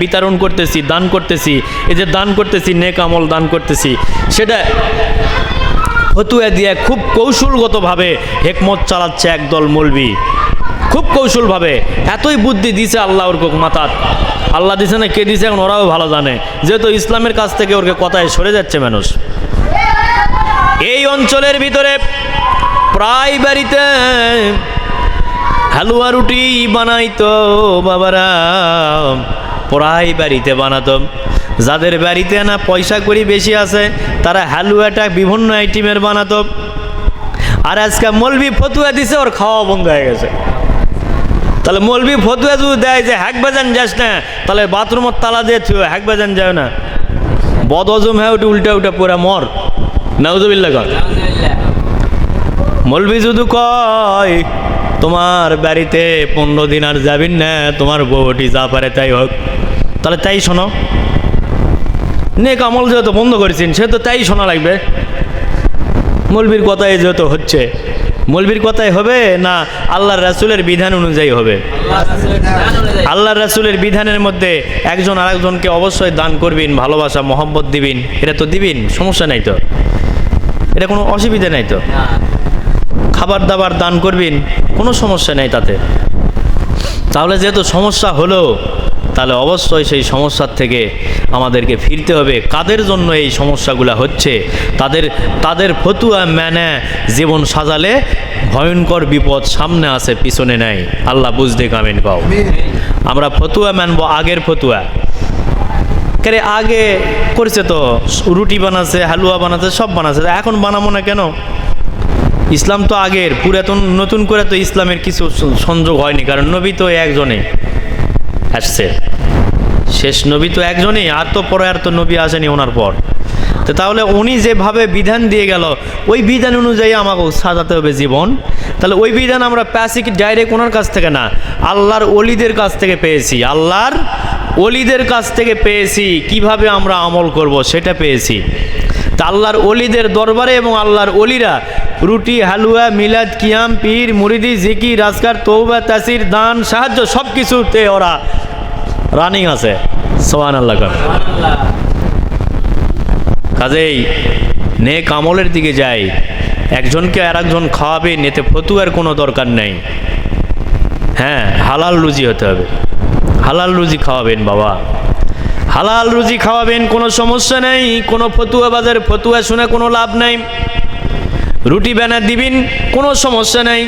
বিতরণ করতেছি, দান করতেছি। এই যে দান করতেছি, নেক আমল দান করতেছি, সেটা ফতুয়া দিয়ে খুব কৌশলগতভাবে হেকমত চালাচ্ছে একদল মৌলবী, খুব কৌশলভাবে। এতই বুদ্ধি দিছে আল্লাহ ওর মাথাত। আল্লাহ দিছে না কে দিছে এখন ওরাও ভালো জানে, যেহেতু ইসলামের কাছ থেকে ওর কথায় সরে যাচ্ছে মানুষ। এই অঞ্চলের ভিতরে প্রায় বাড়িতে হালুয়া রুটি বানাইতো বাবারা, পড়াই বাড়িতে বানাতো। যাদের বাড়িতে না পয়সা করি বেশি আছে তারা হালুয়াটা বিভিন্ন আইটেমের বানাতো। আর আজকে মলবি ফতুয়া দিছে, ওর খাওয়া বন্ধ হয়ে গেছে। তাহলে মলবি ফতুয়া যদি দেয় যে হ্যাক বাজান যাস না, তাহলে বাথরুমের তালা দিয়ে থুয়ে হ্যাক বাজান যায় না, বদহজম হ্যাঁ ওটা উল্টা উল্টা পুরা মর। নাউজুবিল্লাহ কর। মলবি যদি কয় তোমার বাড়িতে 15 দিন আর যাবেন না, তোমার বউটি যা পারে তাই হোক, তাহলে তাই শোনো। নেক আমল যেহেতু বন্ধ করেছেন সে তো তাই শোনা লাগবে। মলবির কথাই যেহেতু হচ্ছে, মলবির কথাই হবে না আল্লাহর রাসূলের বিধান অনুযায়ী হবে? আল্লাহর রাসূলের বিধানের মধ্যে একজন আরেকজনকে অবশ্যই দান করবেন, ভালোবাসা মহব্বত দিবেন, এটা তো দিবেন, সমস্যা নাই তো, এটা কোনো অসুবিধা নাই তো। খাবার দাবার দান করবেন, কোনো সমস্যা নেই তাতে। তাহলে যেহেতু সমস্যা হলো, তাহলে অবশ্যই সেই সমস্যার থেকে আমাদেরকে ফিরতে হবে। কাদের জন্য এই সমস্যাগুলো হচ্ছে, তাদের ফতুয়া মেনে জীবন সাজালে ভয়ঙ্কর বিপদ সামনে আছে, পিছনে নাই। আল্লাহ বুঝতে কামিন পাও। আমরা ফতুয়া মানবো আগের ফতুয়া। কে আগে করেছে তো, রুটি বানাচ্ছে, হালুয়া বানাচ্ছে, সব বানাচ্ছে, এখন বানাবো না কেন? ইসলাম তো আগের, পুরাতন নতুন করে তো ইসলামের কিছু সংযোগ হয়নি, কারণ নবী তো একজনেই আসছে, শেষ নবী তো একজনই, আর তো পরে আর তো নবী আসেনি ওনার পর। তো তাহলে উনি যেভাবে বিধান দিয়ে গেল ওই বিধান অনুযায়ী আমাকে সাজাতে হবে জীবন। তাহলে ওই বিধান আমরা পেয়েছি কি ডাইরেক্ট ওনার কাছ থেকে না, আল্লাহর ওলিদের কাছ থেকে পেয়েছি। আল্লাহর ওলিদের কাছ থেকে পেয়েছি, কিভাবে আমরা আমল করব সেটা পেয়েছি। তা আল্লাহর ওলিদের দরবারে এবং আল্লাহর ওলিরা রুটি, হালুয়া, মিলাদ, কিয়াম, পীর, মুরিদি, জিকির, আজকার, তওবা, তাসির, দান, সাহায্য সব কিছুতে ওরা রানিং আছে। সুবহানাল্লাহ। কাজেই নেক আমলের দিকে যাই, একজনকে আর একজন খাওয়াবে, এতে ফতুয়ার কোনো দরকার নেই। হ্যাঁ, হালাল রুজি হতে হবে, হালাল রুজি খাওয়াবেন বাবা, হালাল রুজি খাওয়াবেন, কোনো সমস্যা নেই। কোনো ফতুয়া বাজার ফতুয়া শুনে কোনো লাভ নাই। রুটি বানা দিবেন, কোনো সমস্যা নাই,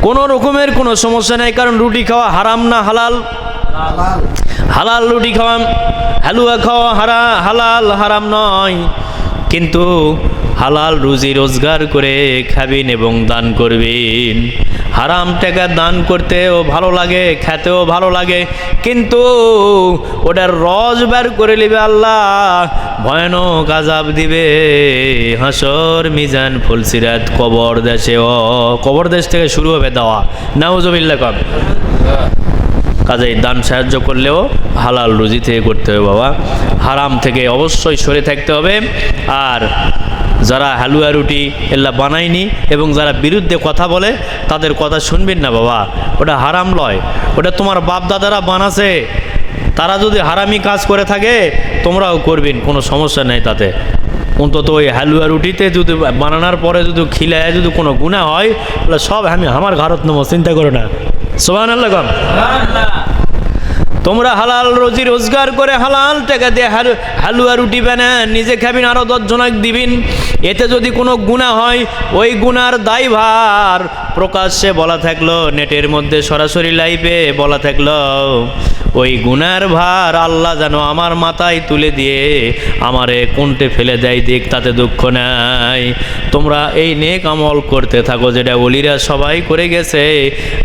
কোনো রকমের কোনো সমস্যা নাই, কারণ রুটি খাওয়া হারাম না হালাল? হালাল রুটি খাওয়া, হালুয়া খাওয়া হালাল, হারাম নয়। কিন্তু হালাল রুজি রোজগার করে খাবেন এবং দান করবেন। হারাম টাকা দান করতেও ভালো লাগে, খেতেও ভালো লাগে, কিন্তু ওটার রস বের করে নেবে আল্লাহ, ভয়ানক আযাব দিবে হাসর, মিজান, ফুলসিরাত, কবর দেশে। কবর দেশ থেকে শুরু হবে দেওয়া। নাউজুবিল্লাহ। কম কাজেই দান সাহায্য করলেও হালাল রুজি থেকে করতে হবে বাবা, হারাম থেকে অবশ্যই সরে থাকতে হবে। আর যারা হালুয়া রুটি এল্লা বানায়নি এবং যারা বিরুদ্ধে কথা বলে তাদের কথা শুনবেন না বাবা, ওটা হারাম লয়, ওটা তোমার বাপ দাদারা বানাছে, তারা যদি হারামি কাজ করে থাকে তোমরাও করবেন, কোনো সমস্যা নেই তাতে। অন্তত ওই হালুয়া রুটিতে যদি বানানোর পরে যদি খিলায় যদি কোনো গুনাহ হয় তাহলে সব আমি আমার ঘরত নেবো, চিন্তা করো না। সুবহানাল্লাহ। তোমরা হালাল রুজি রোজগার করে হালাল টাকা দিয়ে হালুয়া রুটি বানা নিজে খাবেন, আরও 10 জনক দিবেন। এতে যদি কোনো গুনাহ হয় ওই গুনার দায়ভার প্রকাশ্যে বলা থাকলো, নেটের মধ্যে সরাসরি লাইভে বলা থাকলো, ওই গুনার ভার আল্লাহ যেন আমার মাথায় তুলে দিয়ে আমারে কোনটে ফেলে দেয়, দিক তাতে দুঃখ নাই। তোমরা এই নেক আমল করতে থাকো যেটা ওলিরা সবাই করে গেছে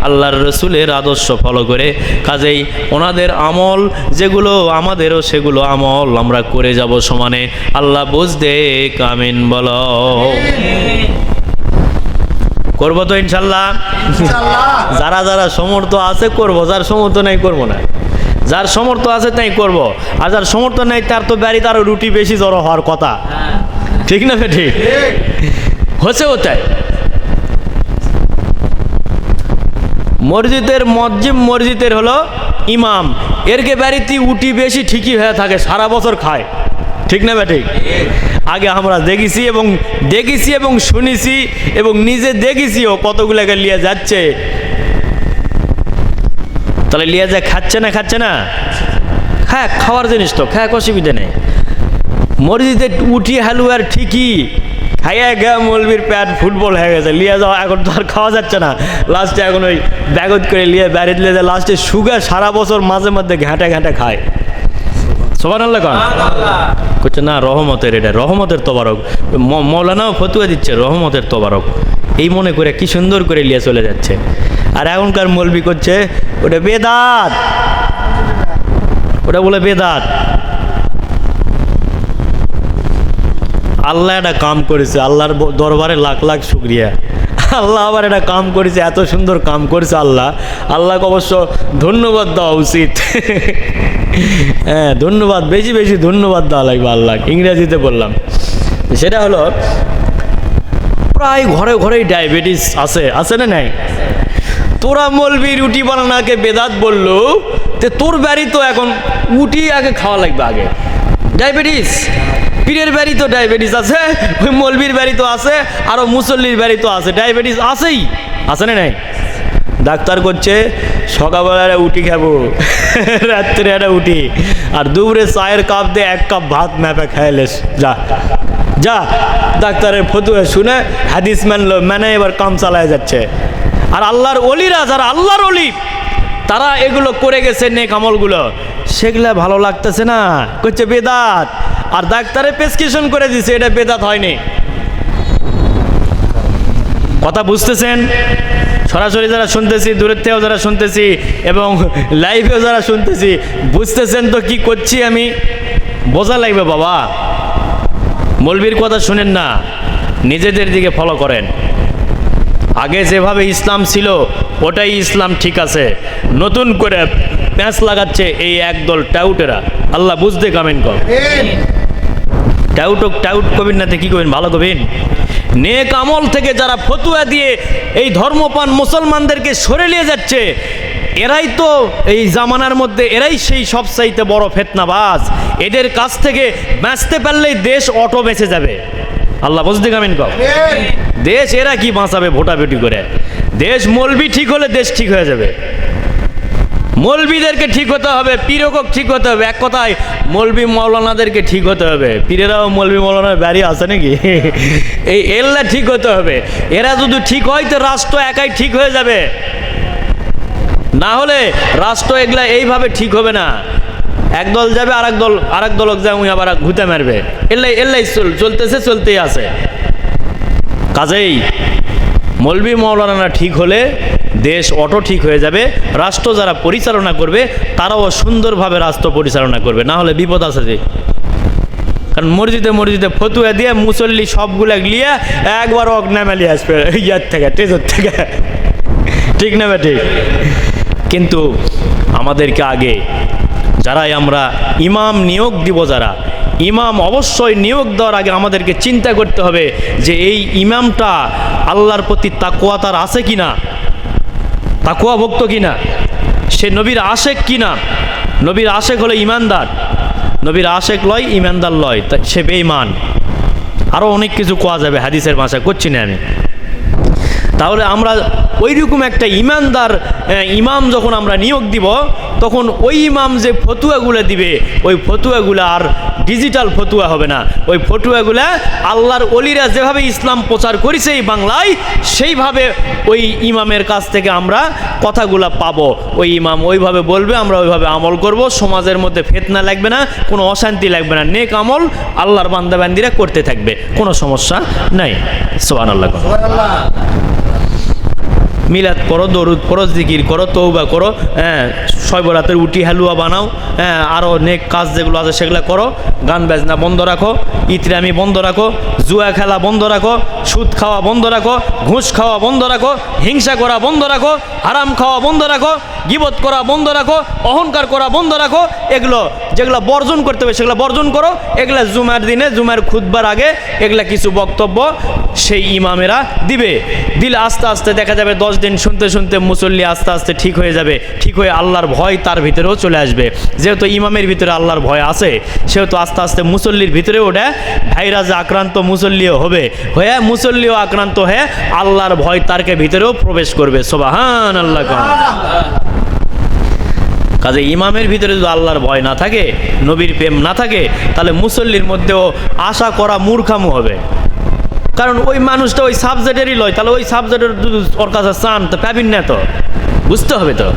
আল্লাহর রসুলের আদর্শ ফলো করে। কাজেই ওনাদের আমল যেগুলো আমাদেরও সেগুলো আমল আমরা করে যাব সমানে। আল্লাহ বুঝদে কামিন বলো। করবো তো ইনশাল্লাহ। যারা যারা সমর্থ আছে করবো, যার সমর্থ নাই করবো না। যার সমর্থ আছে তাই করব, আর যার সমর্থ নেই তার তো বাড়িতে আরো রুটি বেশি জড়ো হওয়ার কথা, ঠিক না? ঠিক হচ্ছে ওটাই। মসজিদের হলো ইমাম, এরকে বাড়িতে উটি বেশি ঠিকই হয়ে থাকে, সারা বছর খায়, ঠিক না ঠিক? আগে আমরা দেখেছি এবং শুনেছি এবং নিজে দেখেছিও কতগুলোকে লিয়ে যাচ্ছে। তাহলে লিয়ে যায় খাচ্ছে না? হ্যাঁ, খাওয়ার জিনিস তো, খায় অসুবিধা নেই। মসজিদে উঠি হালুয়ার ঠিকই, খাইয়া গা মলবির প্যাট ফুটবল হয়ে গেছে, লিয়ে যাওয়া এখন তো আর খাওয়া যাচ্ছে না, লাস্টে এখন ওই ব্যাগত করে লিয়ে ব্যারেজ লিয়ে যায়, লাস্টে সুগার সারা বছর মাঝে মধ্যে ঘ্যাঁটে ঘ্যাঁটে খায়। সুবহানাল্লাহ কন করছে না, রহমতের, এটা রহমতের তোবারক। মৌলানাও ফতুয়া দিচ্ছে রহমতের তোবারক, এই মনে করে কি সুন্দর করে লিয়ে চলে যাচ্ছে। আর এখনকার মৌলবি করছে ওটা বেদাত, ওটা বলে বেদাত। আল্লাহ একটা কাম করেছে, আল্লাহর দরবারে লাখ লাখ শুকরিয়া। আল্লাহ আবার একটা কাম করেছে, এত সুন্দর কাম করেছে আল্লাহ, আল্লাহকে অবশ্য ধন্যবাদ দেওয়া উচিত। হ্যাঁ ধন্যবাদ, বেশি বেশি ধন্যবাদ দেওয়া লাগবে আল্লাহ। ইংরেজিতে বললাম, সেটা হলো প্রায় ঘরে ঘরেই ডায়াবেটিস আছে, আছে না নাই? তোরা মলবি রুটি বানানাকে বেদাত বললো, তে তোর বাড়ি তো এখন উটি আগে খাওয়া লাগবে আগে। ডায়াবেটিস, পীরের বাড়ি তো ডায়াবেটিস আছে, ওই মলবির বাড়ি তো আছে, আরও মুসল্লির বাড়ি তো আছে, ডায়াবেটিস আছেই, আছে না নাই? ডাক্তার করছে সকালবেলা একটা উটি খাবো, রাত্রে একটা উটি, আর দুপুরে চায়ের কাপ দিয়ে 1 কাপ ভাত ম্যাপে খাইলেস, যা যা। ডাক্তারের ফতুয়া শুনে হাদিস মানলো, মানে এবার কাম চালায় যাচ্ছে। আর আল্লাহর অলিরা, যারা আল্লাহর অলি, তারা এগুলো করে গেছে নেক আমলগুলো, সেগুলা ভালো লাগতেছে না, করছে বেদাত। আর ডাক্তারে প্রেসক্রিপশন করে দিছে, এটা বেদাত হয়নি। কথা বুঝতেছেন? সরাসরি যারা শুনতেছি, দূরের থেকেও যারা শুনতেছি, এবং লাইভেও যারা শুনতেছি, বুঝতেছেন তো কি করছি আমি? বোঝা লাগবে বাবা। মৌলবীর কথা শুনেন না, নিজেদের দিকে ফলো করেন। আগে যেভাবে ইসলাম ছিল ওটাই ইসলাম ঠিক আছে, নতুন করে প্যাঁচ লাগাচ্ছে এই একদল টাউটেরা। আল্লাহ বুঝতে কামেন কর। টাউট কবিন না, কি কবেন? ভালো কবিন। নেক আমল থেকে যারা ফতুয়া দিয়ে এই ধর্মপান মুসলমানদেরকে সরে নিয়ে যাচ্ছে, এরাই তো এই জামানার মধ্যে, এরাই সেই সবচাইতে বড় ফেতনাবাজ। এদের কাছ থেকে বাঁচতে পারলেই দেশ অটো বেঁচে যাবে। আল্লাহ বুঝতে কামেন কর। দেশ এরা কি বাঁচাবে ভোটাভুটি করে? দেশ মৌলবি ঠিক হলে দেশ ঠিক হয়ে যাবে। মৌলবীদেরকে ঠিক হতে হবে, পীরকক ঠিক হতে হবে। এক কথায় মৌলবি মৌলানাদেরকে ঠিক হতে হবে। পীরেরাও মৌলবি মৌলানার বাড়ি আছে নাকি? এই এল্লা ঠিক হতে হবে। এরা যদি ঠিক হয় তো রাষ্ট্র একাই ঠিক হয়ে যাবে, না হলে রাষ্ট্র এগুলা এইভাবে ঠিক হবে না। একদল যাবে, আরেক দল যাবে, আবার ঘুতে মারবে। এল্লাই চলতেই আছে। কাজেই মৌলবি মৌলানা ঠিক হলে দেশ অটো ঠিক হয়ে যাবে। রাষ্ট্র যারা পরিচালনা করবে তারাও সুন্দরভাবে রাষ্ট্র পরিচালনা করবে, না হলে বিপদ আছে যে। কারণ মসজিদে ফতুয়া দিয়ে মুসল্লি সবগুলো গিয়ে একবার অগ্নামালি আসবে ইয়ার থেকে, ট্রেজর থেকে, ঠিক না ঠিক? কিন্তু আমাদেরকে আগে যারাই আমরা ইমাম নিয়োগ দিব, যারা ইমাম অবশ্যই নিয়োগ দেওয়ার আগে আমাদেরকে চিন্তা করতে হবে যে এই ইমামটা আল্লাহর প্রতি তাকওয়া তার আছে কিনা, তাকওয়া ভক্ত কিনা, সে নবীর আশেক কিনা। নবীর আশেক হলো ইমানদার, নবীর আশেক লয় ইমানদার লয়, সে বেঈমান। আরও অনেক কিছু কোয়া যাবে, হাদিসের ভাষা করছি না আমি। তাহলে আমরা ওই রকম একটা ইমানদার ইমাম যখন আমরা নিয়োগ দিব, তখন ওই ইমাম যে ফতুয়াগুলো দিবে, ওই ফতুয়াগুলো আর ডিজিটাল ফতুয়া হবে না। ওই ফতুয়াগুলা আল্লাহর ওলিরা যেভাবে ইসলাম প্রচার করেছে এই বাংলায়, সেইভাবে ওই ইমামের কাছ থেকে আমরা কথাগুলা পাবো। ওই ইমাম ওইভাবে বলবে, আমরা ওইভাবে আমল করব। সমাজের মধ্যে ফিতনা লাগবে না, কোনো অশান্তি লাগবে না। নেক আমল আল্লাহর বান্দাবান্দিরা করতে থাকবে, কোনো সমস্যা নাই। সুবহানাল্লাহ। মিলাদ করো, দরুদ পড়ো, জিকির করো, তৌবা করো, হ্যাঁ, শবে বরাতের উটি হালুয়া বানাও, হ্যাঁ, আরও নেক কাজ যেগুলো আছে সেগুলো করো। গান বাজনা বন্ধ রাখো, ইতরামি বন্ধ রাখো, জুয়া খেলা বন্ধ রাখো, সুদ খাওয়া বন্ধ রাখো, ঘুষ খাওয়া বন্ধ রাখো, হিংসা করা বন্ধ রাখো, হারাম খাওয়া বন্ধ রাখো, গীবত করা বন্ধ রাখো, অহংকার করা বন্ধ রাখো। এগুলো যেগুলো বর্জন করতে হবে সেগুলো বর্জন করো। এগুলা জুমার দিনে, জুমার খুতবার আগে এগুলা কিছু বক্তব্য সেই ইমামেরা দিলে আস্তে আস্তে দেখা যাবে 10 দিন শুনতে শুনতে মুসল্লি আস্তে আস্তে ঠিক হয়ে যাবে। ঠিক হয়ে আল্লাহর ভয় তার ভিতরেও চলে আসবে। যেহেতু ইমামের ভিতরে আল্লাহর ভয় আছে, সেহেতু আস্তে আস্তে মুসল্লির ভিতরে ওটা ভাইরাসে আক্রান্ত মুসল্লিও হবে, হয়ে মুসল্লিও আক্রান্ত হয়ে আল্লাহর ভয় তারকে ভিতরেও প্রবেশ করবে। সুবহানাল্লাহ। কাজে ইমামের ভিতরে যদি আল্লাহর ভয় না থাকে, নবীর প্রেম না থাকে, তাহলে মুসল্লির মধ্যেও আশা করা মূর্খামু হবে। কারণ ওই মানুষটা ওই সাবজেক্টেরই লয়, তাহলে ওই সাবজেক্টের ওর কাছে চান তো পাবেন না, তো বুঝতে হবে তো,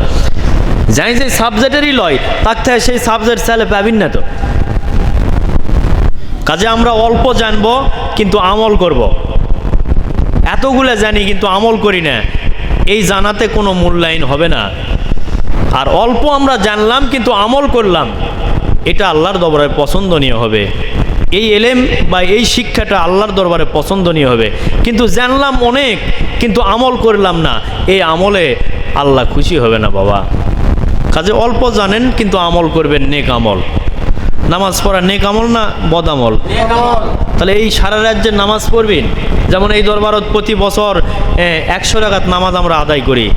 যাই যে সাবজেক্টেরই লয় তার থেকে সেই সাবজেক্ট চাইলে পাবেন না তো। কাজে আমরা অল্প জানবো কিন্তু আমল করব। এতগুলো জানি কিন্তু আমল করি না, এই জানাতে কোনো মূল্যায়ন হবে না। আর অল্প আমরা জানলাম কিন্তু আমল করলাম, এটা আল্লাহর দরবারে পছন্দনীয় হবে। এই এলেম বা এই শিক্ষাটা আল্লাহর দরবারে পছন্দনীয় হবে। কিন্তু জানলাম অনেক কিন্তু আমল করলাম না, এই আমলে আল্লাহ খুশি হবে না বাবা। কাজে অল্প জানেন কিন্তু আমল করবেন, নেক আমল। নামাজ পড়া নেক আমল না বদ আমল? তাহলে এই সারা রাজ্যের নামাজ পড়বেন। যেমন এই দরবারত প্রতি বছর 100 রাকাত নামাজ আমরা আদায় করি।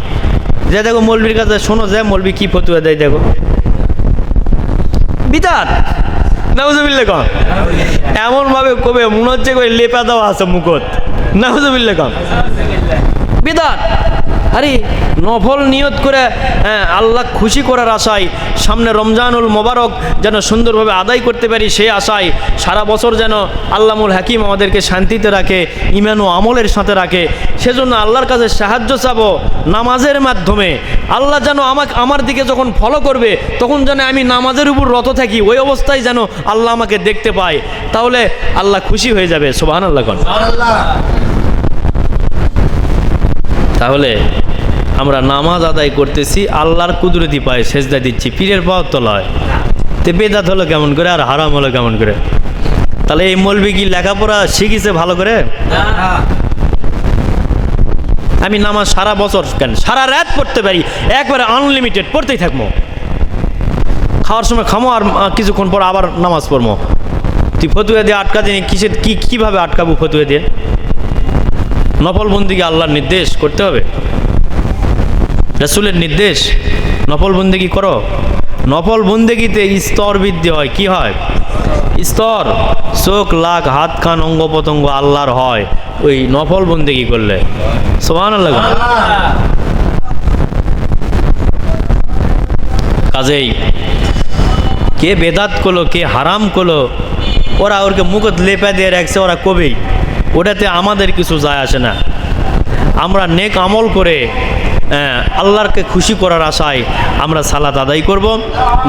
যে দেখো মৌলবীর কাছে শোনো, যে মৌলবী কি ফতুয়া দেয় দেখো, বিদাত নাউজুবিল্লাহ কম, এমন ভাবে কবে মনে হচ্ছে কই লেপা দেওয়া আছে মুখত, নাউজুবিল্লাহ কম, বিদাত। আরে নফল নিয়ত করে আল্লাহ খুশি করার আশায়, সামনে রমজানুল মোবারক যেন সুন্দরভাবে আদায় করতে পারি সেই আশায়, সারা বছর যেন আল্লামুল হাকিম আমাদেরকে শান্তিতে রাখে, ইমান ও আমলের সাথে রাখে, সেজন্য আল্লাহর কাছে সাহায্য চাবো নামাজের মাধ্যমে। আল্লাহ যেন আমার দিকে যখন ফলো করবে তখন যেন আমি নামাজের উপর রত থাকি, ওই অবস্থায় যেন আল্লাহ আমাকে দেখতে পায়, তাহলে আল্লাহ খুশি হয়ে যাবে। সুবহানাল্লাহ। তাহলে আমরা নামাজ আদায় করতেছি, আল্লাহর কুদরতি পায়ে সেজদা দিচ্ছি, পীরের পাওয়ার তলায়, তে বেদাত হলো কেমন করে আর হারাম হলো কেমন করে? তাহলে এই মৌলবি কি লেখাপড়া শিখিছে ভালো করে? আমি নামাজ সারা বছর কেন সারা রাত পড়তে পারি, একবারে আনলিমিটেড পড়তেই থাকবো, খাওয়ার সময় খামো আর কিছুক্ষণ পর আবার নামাজ পড়বো। তুই ফতুয়া দিয়ে আটকা দিনি, কিভাবে আটকাবো ফতুয়া দিয়ে? নফল বন্দিকে আল্লাহর নির্দেশ করতে হবে, রাসূলের নির্দেশ, নফল বন্দেগী করো। নফল বন্দেগীতে স্তর বৃদ্ধি হয়, কি হয়? স্তর, চোখ, লাখ, হাত, কান, অঙ্গ প্রত্যঙ্গ আল্লাহর হয় ওই নফল বন্দেগী করলে। সুবহানাল্লাহ। কাজেই কে বেদাত করলো কে হারাম করলো, ওরা ওরকে মুখত লেপা দিয়ে রাখছে, ওরা কবেই, ওটাতে আমাদের কিছু যায় আসে না। আমরা নেক আমল করে আল্লাহকে খুশি করার আশায় আমরা সালাত আদায় করব,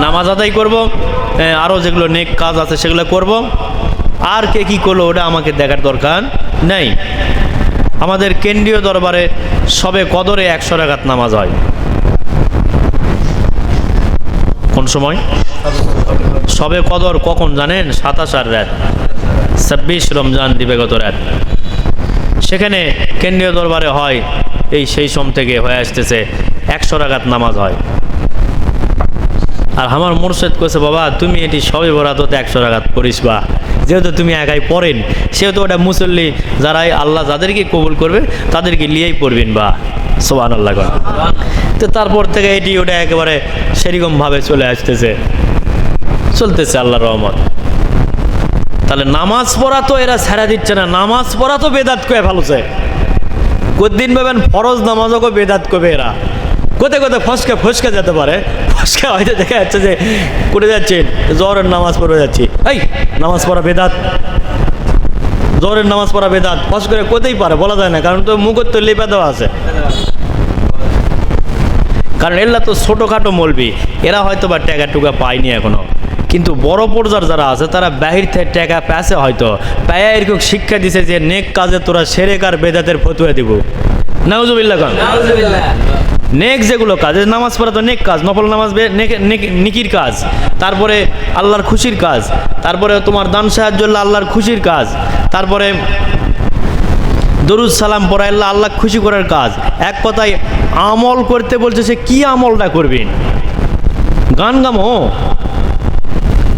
নামাজ আদায় করব, আরও যেগুলো নেক কাজ আছে সেগুলো করব। আর কে কী করলো ওটা আমাকে দেখার দরকার নেই। আমাদের কেন্দ্রীয় দরবারে সবে কদরে 100 রাকাত নামাজ হয়। কোন সময়? সবে কদর কখন জানেন? 27 রাত, 26 রমজান দিবাগত রাত। সেখানে কেন্দ্রীয় দরবারে হয়, এই সেই সোম থেকে হয়ে আসতেছে 100 রাকাত নামাজ হয়। আর আমার মুর্শিদ কইছে, বাবা তুমি এটি সবে বরাত হতে 100 রাকাত পড়িস বা, যেহেতু তুমি একাই পড়েন সেহেতু ওটা মুসল্লি যারাই আল্লাহ যাদেরকে কবুল করবে তাদেরকে নিয়েই পড়বেন বা। সুবহানাল্লাহ। তো তারপর থেকে এটি ওটা একেবারে সেরকমভাবে চলে আসতেছে, চলতেছে আল্লাহর রহমত। তাহলে নামাজ পড়া তো এরা ছেড়া দিচ্ছে না, নামাজ পড়া তো বেদাত করে ফেলছে। কদিন ভাবেন ফরজ নামাজও বেদাত করবে এরা, কোথায় কোথায় ফসকে যেতে পারে, ফসকে হয়তো দেখা যাচ্ছে যে করে যাচ্ছেন জোহরের নামাজ পড়ে যাচ্ছি, এই নামাজ পড়া বেদাত, জোহরের নামাজ পড়া বেদাত, ফস করে কোথায় পারে বলা যায় না, কারণ তো মুখের তো লেপা দেওয়া আছে। কারণ এরা তো ছোটোখাটো মৌলবি, এরা হয়তো বা টাকা টুকা পায়নি এখনো, কিন্তু বড় পর্যার যারা আছে তারা বাহির থেকে টাকা পেছে, হয়তো পায়া এরকম শিক্ষা দিছে যে নেক কাজে তোরা সেরেক আর বেদাতের ফতুয়া দিব। নাউজুবিল্লাহ। নেক যেগুলো কাজ, নামাজ পড়া তো নেক কাজ, নফল নামাজ নেকির কাজ, তারপরে আল্লাহর খুশির কাজ, তারপরে তোমার দান সাহায্য আল্লাহর খুশির কাজ, তারপরে দরুদ সালাম পড়া আল্লাহ খুশি করার কাজ। এক কথায় আমল করতে বলছে, সে কি আমলটা করবেন? গান গামো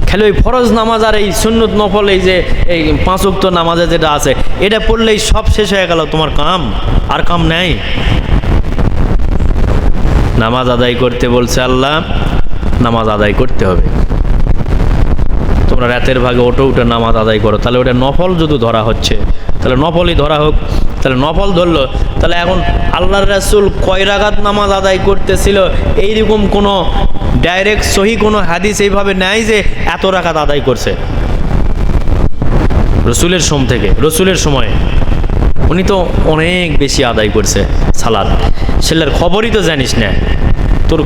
খালি ওই ফরজ নামাজ আর এই সুন্নত নফল এই যে এই 5 ওয়াক্ত নামাজে যেটা আছে এটা পড়লেই সব শেষ হয়ে গেল, তোমার কাম আর কাম নেই। নামাজ আদায় করতে বলছে আল্লাহ, নামাজ আদায় করতে হবে। তোমরা রাতের ভাগে ওটো উঠে নামাজ আদায় করো, তাহলে ওটা নফল যদি ধরা হচ্ছে তাহলে নফলই ধরা হোক। তাহলে নফল ধরলো, তাহলে এখন আল্লাহর রাসূল কয় রাকাত নামাজ আদায় করতেছিল এইরকম কোনো ডাইরেক্ট সহি কোনো হাদিস এইভাবে নেয় যে এত রাকাত আদায় করছে রসুলের সোম থেকে, রসুলের সময়ে উনি তো অনেক বেশি আদায় করছে সালাত, সেটার খবরই তো জানিস না। তোর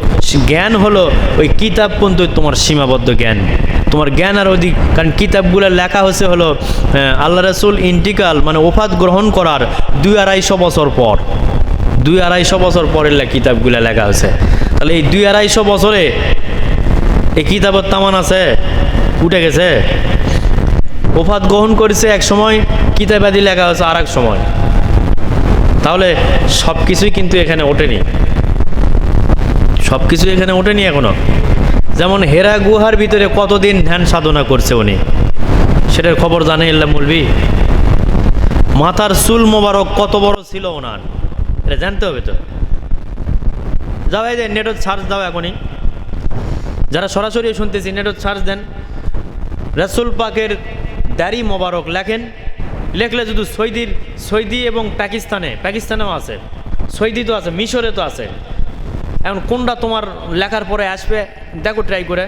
জ্ঞান হলো ওই কিতাব পর্যন্ত তোমার সীমাবদ্ধ জ্ঞান, তোমার জ্ঞান আর অধিক। কারণ কিতাবগুলো লেখা হচ্ছে হলো আল্লাহ রাসূল ইন্টিকাল মানে ওফাত গ্রহণ করার 2-250 বছর পর, 2-250 বছর পরের কিতাবগুলো লেখা হয়েছে। তাহলে এই 2-250 বছরে এই কিতাবের তামান আছে, উঠে গেছে। ওফাত গ্রহণ করেছে এক সময়, কিতাবাদি লেখা হয়েছে আর এক সময়। তাহলে সব কিছুই কিন্তু এখানে ওঠেনি, সব কিছু এখানে ওঠেনি এখনো। যেমন হেরা গুহার ভিতরে কতদিন ধ্যান সাধনা করছে উনি, সেটার খবর জানে আল্লাহ মৌলবি। মাথার চুল মোবারক কত বড় ছিল ওনার, এটা জানতে হবে তো। যাও এই যে নেটে সার্চ দাও এখনই, যারা সরাসরি শুনতেছি নেটে সার্চ দেন, রাসূল পাকের দাড়ি মোবারক লেখেন, লেখলে যদি সৌদি এবং পাকিস্তানেও আছে, সৌদি তো আছে, মিশরে তো আছে। এখন কোনটা তোমার লেখার পরে আসবে দেখো, ট্রাই করে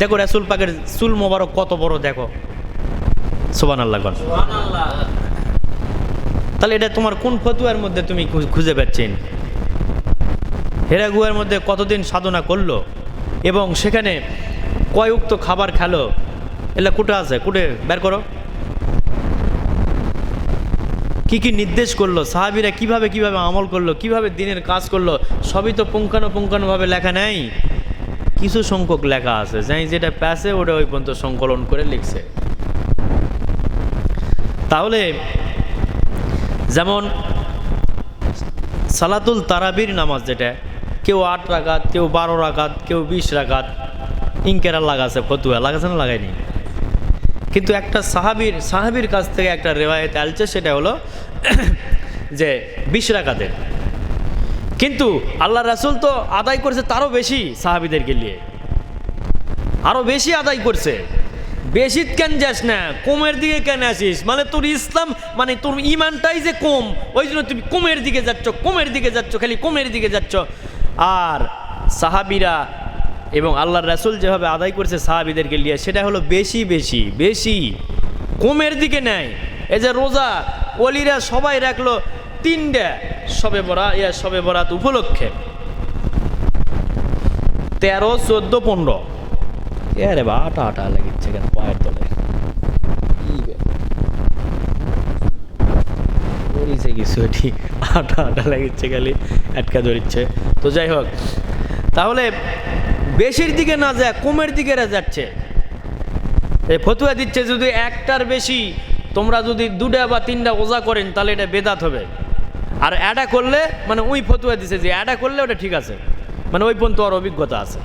দেখো রাসূল পাকের চুল মোবারক কত বড়, দেখো। সুবহানাল্লাহ। তাহলে এটা তোমার কোন ফতুয়ার মধ্যে তুমি খুঁজে পাচ্ছেন? হেরা গুহার মধ্যে কতদিন সাধনা করলো এবং সেখানে কয় উক্ত খাবার খেলো, এগুলা কুটে আছে, কুটে বের করো। কি কি নির্দেশ করলো, সাহাবীরা কিভাবে কিভাবে আমল করলো, কিভাবে দিনের কাজ করলো, সবই তো পুঙ্খানুপুঙ্খানুভাবে লেখা নেই। কিছু সংখ্যক লেখা আছে, যাই যেটা প্যাসে ওটা ওই পর্যন্ত সংকলন করে লিখছে। তাহলে যেমন সালাতুল তারাবির নামাজ, যেটা কেউ 8 রাকাত, কেউ 12 রাকাত, কেউ 20 রাকাত, ইনকেরা লাগাছে, ফতুয়া লাগাছে না লাগায়নি। কিন্তু একটা সাহাবীর কাছ থেকে একটা রেওয়ায়েত আলছে, সেটা হলো যে 20 রাকাতের। কিন্তু আল্লাহ রাসূল তো আদায় করছে তারও বেশি, সাহাবীদেরকে নিয়ে আরও বেশি আদায় করছে। বেশি কেন যাস না, কমের দিকে কেন আসিস? মানে তোর ইসলাম মানে তোর ইমানটাই যে কম, ওই জন্য তুমি কমের দিকে যাচ্ছ, খালি কমের দিকে যাচ্ছ। আর সাহাবীরা এবং আল্লাহর রাসূল যেভাবে আদায় করছে সাহাবীদেরকে নিয়ে, সেটা হলো বেশি কমের দিকে নেয়। এই যে রোজা ওলিরা সবাই রাখলো 3টা শবে বরাত উপলক্ষে, 13, 14, 15। আরে বা আটা লাগিচ্ছে কেন পায়ের তলে, কিছু ঠিক আটা লাগিচ্ছে, খালি আটকা ধরিচ্ছে। তো যাই হোক, তাহলে বেশির দিকে না যায় কমের দিকে যাচ্ছে। এই ফতুয়া দিচ্ছে যদি একটার বেশি তোমরা যদি 2টা বা 3টা ওজা করেন তাহলে এটা বেদাত হবে। আর অ্যাডা করলে মানে ওই ফতুয়া দিচ্ছে যে অ্যাডা করলে ওটা ঠিক আছে, মানে ওই পর্যন্ত আর অভিজ্ঞতা আছে,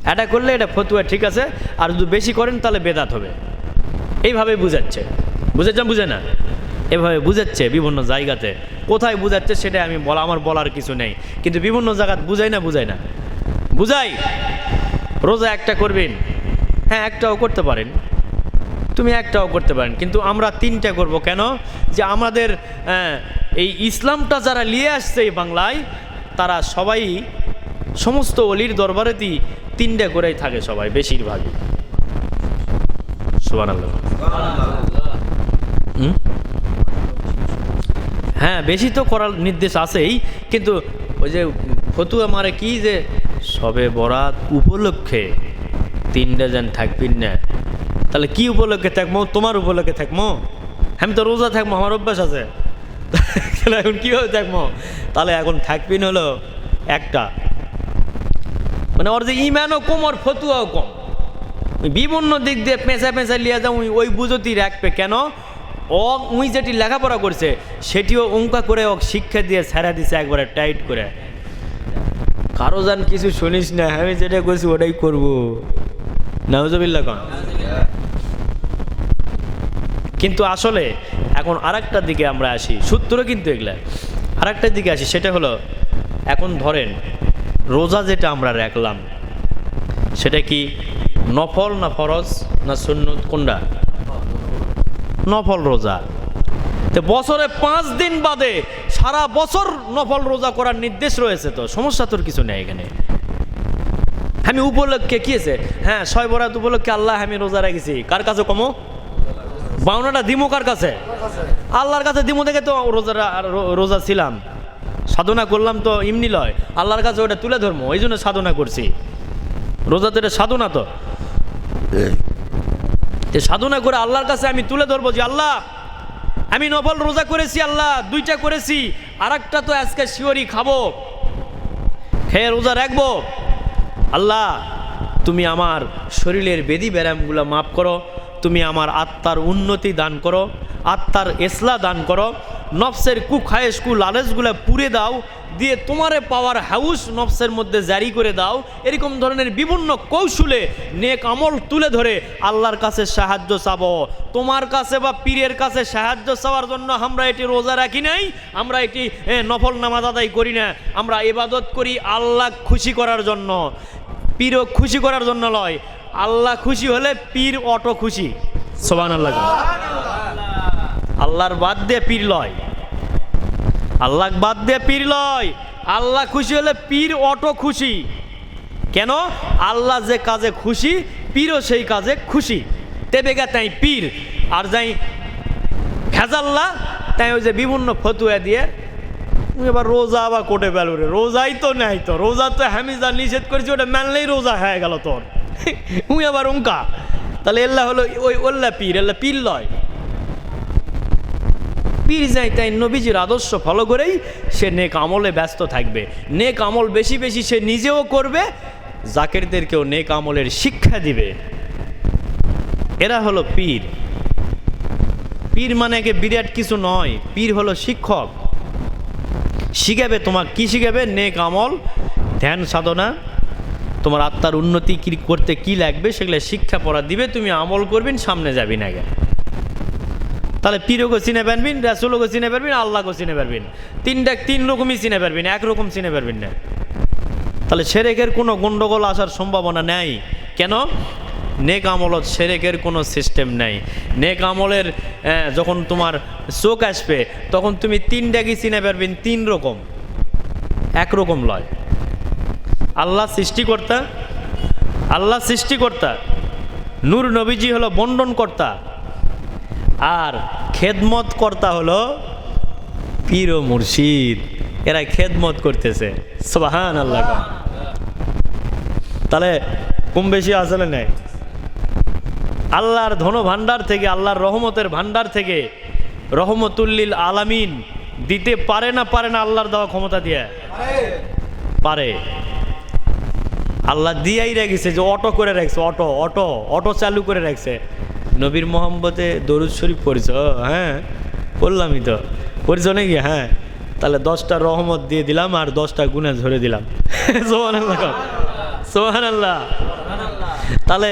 অ্যাডা করলে এটা ফতুয়া ঠিক আছে, আর যদি বেশি করেন তাহলে বেদাত হবে। এইভাবে বুঝাচ্ছে, বুঝে না, এভাবে বুঝাচ্ছে বিভিন্ন জায়গাতে। কোথায় বুঝাচ্ছে সেটা আমার বলার কিছু নেই, কিন্তু বিভিন্ন জায়গায় বুঝাই। রোজা একটা করবেন, হ্যাঁ একটাও করতে পারেন, তুমি একটাও করতে পারেন, কিন্তু আমরা 3টা করব কেন? যে আমাদের এই ইসলামটা যারা নিয়ে আসছে এই বাংলায়, তারা সবাই সমস্ত অলির দরবারেতেই 3টা করেই থাকে সবাই, বেশিরভাগই। সুবহানাল্লাহ। হ্যাঁ, বেশি তো করার নির্দেশ আছেই, কিন্তু ওই যে ফতুয়া মারে কি যে শবে বরাত উপলক্ষে 3টা যেন থাকবেন না। তাহলে কি উপলক্ষে থাকবো? তোমার উপলক্ষে থাকবো? আমি তো রোজা থাকবো, আমার অভ্যাস আছে, এখন কীভাবে থাকবো? তাহলে এখন থাকবেন হলো একটা, মানে ওর যে ইমানও কম, ওর ফতুয়াও কম, বিভিন্ন দিক দিয়ে পেঁচা লিয়ে যাও, ওই বুঝতি রাখবে কেন? উই যেটি লেখাপড়া করছে সেটিও অঙ্কা করে শিক্ষা দিয়ে ছেড়া দিছে একবারে টাইট করে। কারো যান কিছু শুনিস না, আমি যেটা করছি ওটাই করবো, নাউজুবিল্লাহ কন। কিন্তু আসলে এখন আরেকটা দিকে আমরা আসি, সূত্র কিন্তু এগুলা আরেকটার দিকে আসি, সেটা হলো এখন ধরেন রোজা যেটা আমরা রাখলাম সেটা কি নফল না ফরজ না সুন্নত? কোনটা? নফল রোজা। তো বছরে 5 দিন বাদে সারা বছর নফল রোজা করার নির্দেশ রয়েছে, তো সমস্যা তোর কিছু নেই এখানে। আমি উপলক্ষে কি আছে, হ্যাঁ শবে বরাত উপলক্ষে আল্লাহ আমি রোজা রেখেছি, কার কাছে কমো? 52টা দিমো কার কাছে? আল্লাহর কাছে দিমু দেখে তো রোজা ছিলাম, সাধনা করলাম তো এমনি লয়, আল্লাহর কাছে ওটা তুলে ধরবো, এই জন্য সাধনা করছি। রোজা তো এটা সাধনা, তো সাধনা করে আল্লাহর কাছে আমি তুলে ধরবো যে আল্লাহ আমি নফল রোজা করেছি, আল্লাহ 2টা করেছি, আর একটা তো আজকে শিওরি খাবো, খেয়ে রোজা রাখবো। আল্লাহ তুমি আমার শরীরের বেদি ব্যায়ামগুলো মাফ করো, তুমি আমার আত্মার উন্নতি দান করো, আত্মার ইসলাহ দান করো, নফসের কুখায়েশ লালচগুলো পুড়ে দাও, দিয়ে তোমারে পাওয়ার হাউস নফসের মধ্যে জারি করে দাও। এরকম ধরনের বিভিন্ন কৌশলে নেক আমল তুলে ধরে আল্লাহর কাছে সাহায্য চাবো। তোমার কাছে বা পীরের কাছে সাহায্য চাওয়ার জন্য আমরা এটি রোজা রাখি নাই, আমরা এটি নফল নামাজ আদায় করি না, আমরা ইবাদত করি আল্লাহ খুশি করার জন্য, পীরও খুশি করার জন্য নয়। আল্লাহ খুশি হলে পীর অটো খুশি। সুবহানাল্লাহ। আল্লাহর বাদ দিয়ে পীর লয়, আল্লাহ বাদ দিয়ে পীর লয়। আল্লাহ খুশি হলে পীর অটো খুশি। কেন? আল্লাহ যে কাজে খুশি পীরও সেই কাজে খুশি। তেবেগা তাই পীর আর যাই ভেজাল্লা তাই ওই যে বিভিন্ন ফতুয়া দিয়ে এবার রোজা আবার কোটে বেলুরে, রোজাই তো নাই, তো রোজা তো আমি যা নিষেধ করেছি ওটা মানলেই রোজা হয়ে গেল তোর, উই আবার উঙ্কা। তাহলে এল্লা হলো ওই ওল্লা পীর, এল্লা পীর লয়। পীর যাই তাই নবীজির আদর্শ ফলো করেই সে নেক আমলে ব্যস্ত থাকবে, নেক আমল বেশি বেশি সে নিজেও করবে, জাকেরদেরকেও নেক আমলের শিক্ষা দিবে। এরা হলো পীর। পীর মানে একে বিরাট কিছু নয়, পীর হলো শিক্ষক। শিখাবে তোমার কি শিখাবে? নেক আমল, ধ্যান সাধনা, তোমার আত্মার উন্নতি করতে কি লাগবে সেগুলো শিক্ষা পড়া দিবে, তুমি আমল করবেন, সামনে যাবি না গে। তাহলে পীরকে চিনে পারবেন, রাসূলকে চিনে পারবেন, আল্লাহকে চিনে পারবেন। তিন রকমই চিনে পারবেন, একরকম চিনে পারবেন না। তাহলে শিরকের কোনো গন্ডগোল আসার সম্ভাবনা নেই। কেন? নেক আমলত শিরকের কোনো সিস্টেম নেই। নেক আমলের যখন তোমার চোখ আসবে তখন তুমি 3টাকে চিনে পারবেন, 3 রকম, একরকম লয়। আল্লাহ সৃষ্টিকর্তা, আল্লাহ সৃষ্টিকর্তা, নূর নবীজি হলো বন্টনকর্তা, আর খেদমত কর্তা হলো পীর ও মুর্শিদ। এরা খেদমত করতেছে। সুবহানাল্লাহ। তাহলে কম বেশি আসলে নেই। আল্লাহর ধন ভান্ডার থেকে, আল্লাহর রহমতের ভান্ডার থেকে রহমতুল্লিল আলামিন দিতে পারে না আল্লাহর দেওয়া ক্ষমতা দিয়ে পারে। আল্লাহ দিয়াই রেখেছে, যে অটো করে রাখছে, অটো অটো অটো চালু করে রাখছে। নবীর মোহাম্মদে দরুদ শরীফ পড়ছ? হ্যাঁ পড়লামই তো। পড়ছ নাকি? হ্যাঁ। তাহলে 10টা রহমত দিয়ে দিলাম আর 10টা গুনাহ ঝরে দিলাম। সুবহানাল্লাহ, সুবহানাল্লাহ। তাহলে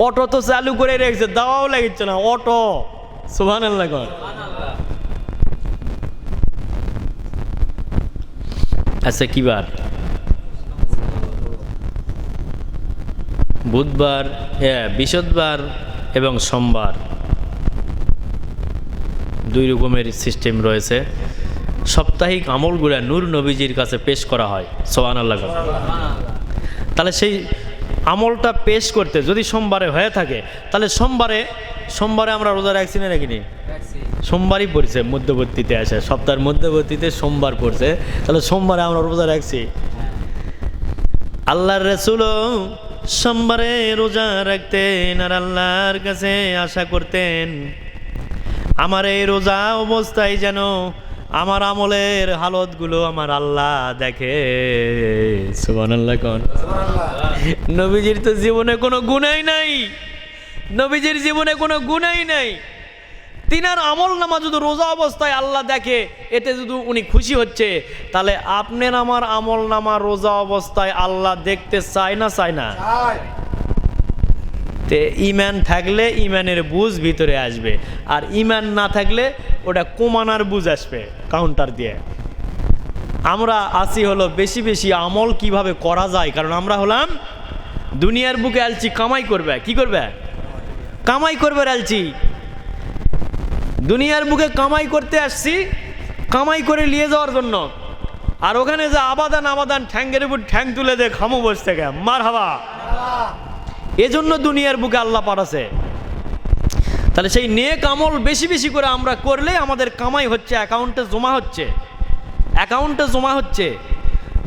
অটো তো চালু করে রেখেছে, দাওয়াও লাগিচ্ছে না অটো। সুবহানাল্লাহ। আচ্ছা কি বার? বুধবার, বৃহস্পতিবার এবং সোমবার, 2 রকমের সিস্টেম রয়েছে। সাপ্তাহিক আমলগুলা নূর নবীজির কাছে পেশ করা হয়। সুবহানাল্লাহ। তাহলে সেই আমলটা পেশ করতে যদি সোমবারে হয়ে থাকে, তাহলে সোমবারে আমরা রোজা রাখছি না নাকি? সোমবারই পড়ছে, মধ্যবর্তীতে আসে, সপ্তাহের মধ্যবর্তীতে সোমবার পড়ছে, তাহলে সোমবারে আমরা রোজা রাখছি। আল্লাহর রাসূলও সোমবারে রোজা রাখতেন আর আল্লাহর কাছে আশা করতেন আমার এই রোজা অবস্থায় যেন আমার আমলের হালতগুলো আমার আল্লাহ দেখে। সুবহানাল্লাহ। কোন নবীজির তো জীবনে কোনো গুনাই নাই, নবীজির জীবনে কোনো গুনাই নাই। তিনার আমল নামা যদি রোজা অবস্থায় আল্লাহ দেখে, এতে যদি উনি খুশি হচ্ছে, তাহলে আপনার আমার আমল নামা রোজা অবস্থায় আল্লাহ দেখতে চায় না? চায় না? তে ইমান থাকলে ইমানের বুঝ ভিতরে আসবে, আর ইমান না থাকলে ওটা কমানোর বুঝ আসবে কাউন্টার দিয়ে। আমরা আসি হলো বেশি বেশি আমল কিভাবে করা যায়, কারণ আমরা হলাম দুনিয়ার বুকে আলছি কামাই করবে। কি করবে? কামাই করবে আলছি। দুনিয়ার বুকে কামাই করতে আসছি, কামাই করে নিয়ে যাওয়ার জন্য। আর ওখানে যে আবাদান ঠ্যাঙ্গের উপর ঠ্যাং তুলে দে খামো বসে থেকে মার হাবা, এজন্য দুনিয়ার বুকে আল্লাহ পাঠাছে। তাহলে সেই নেক আমল বেশি বেশি করে আমরা করলে আমাদের কামাই হচ্ছে, অ্যাকাউন্টে জমা হচ্ছে, অ্যাকাউন্টে জমা হচ্ছে।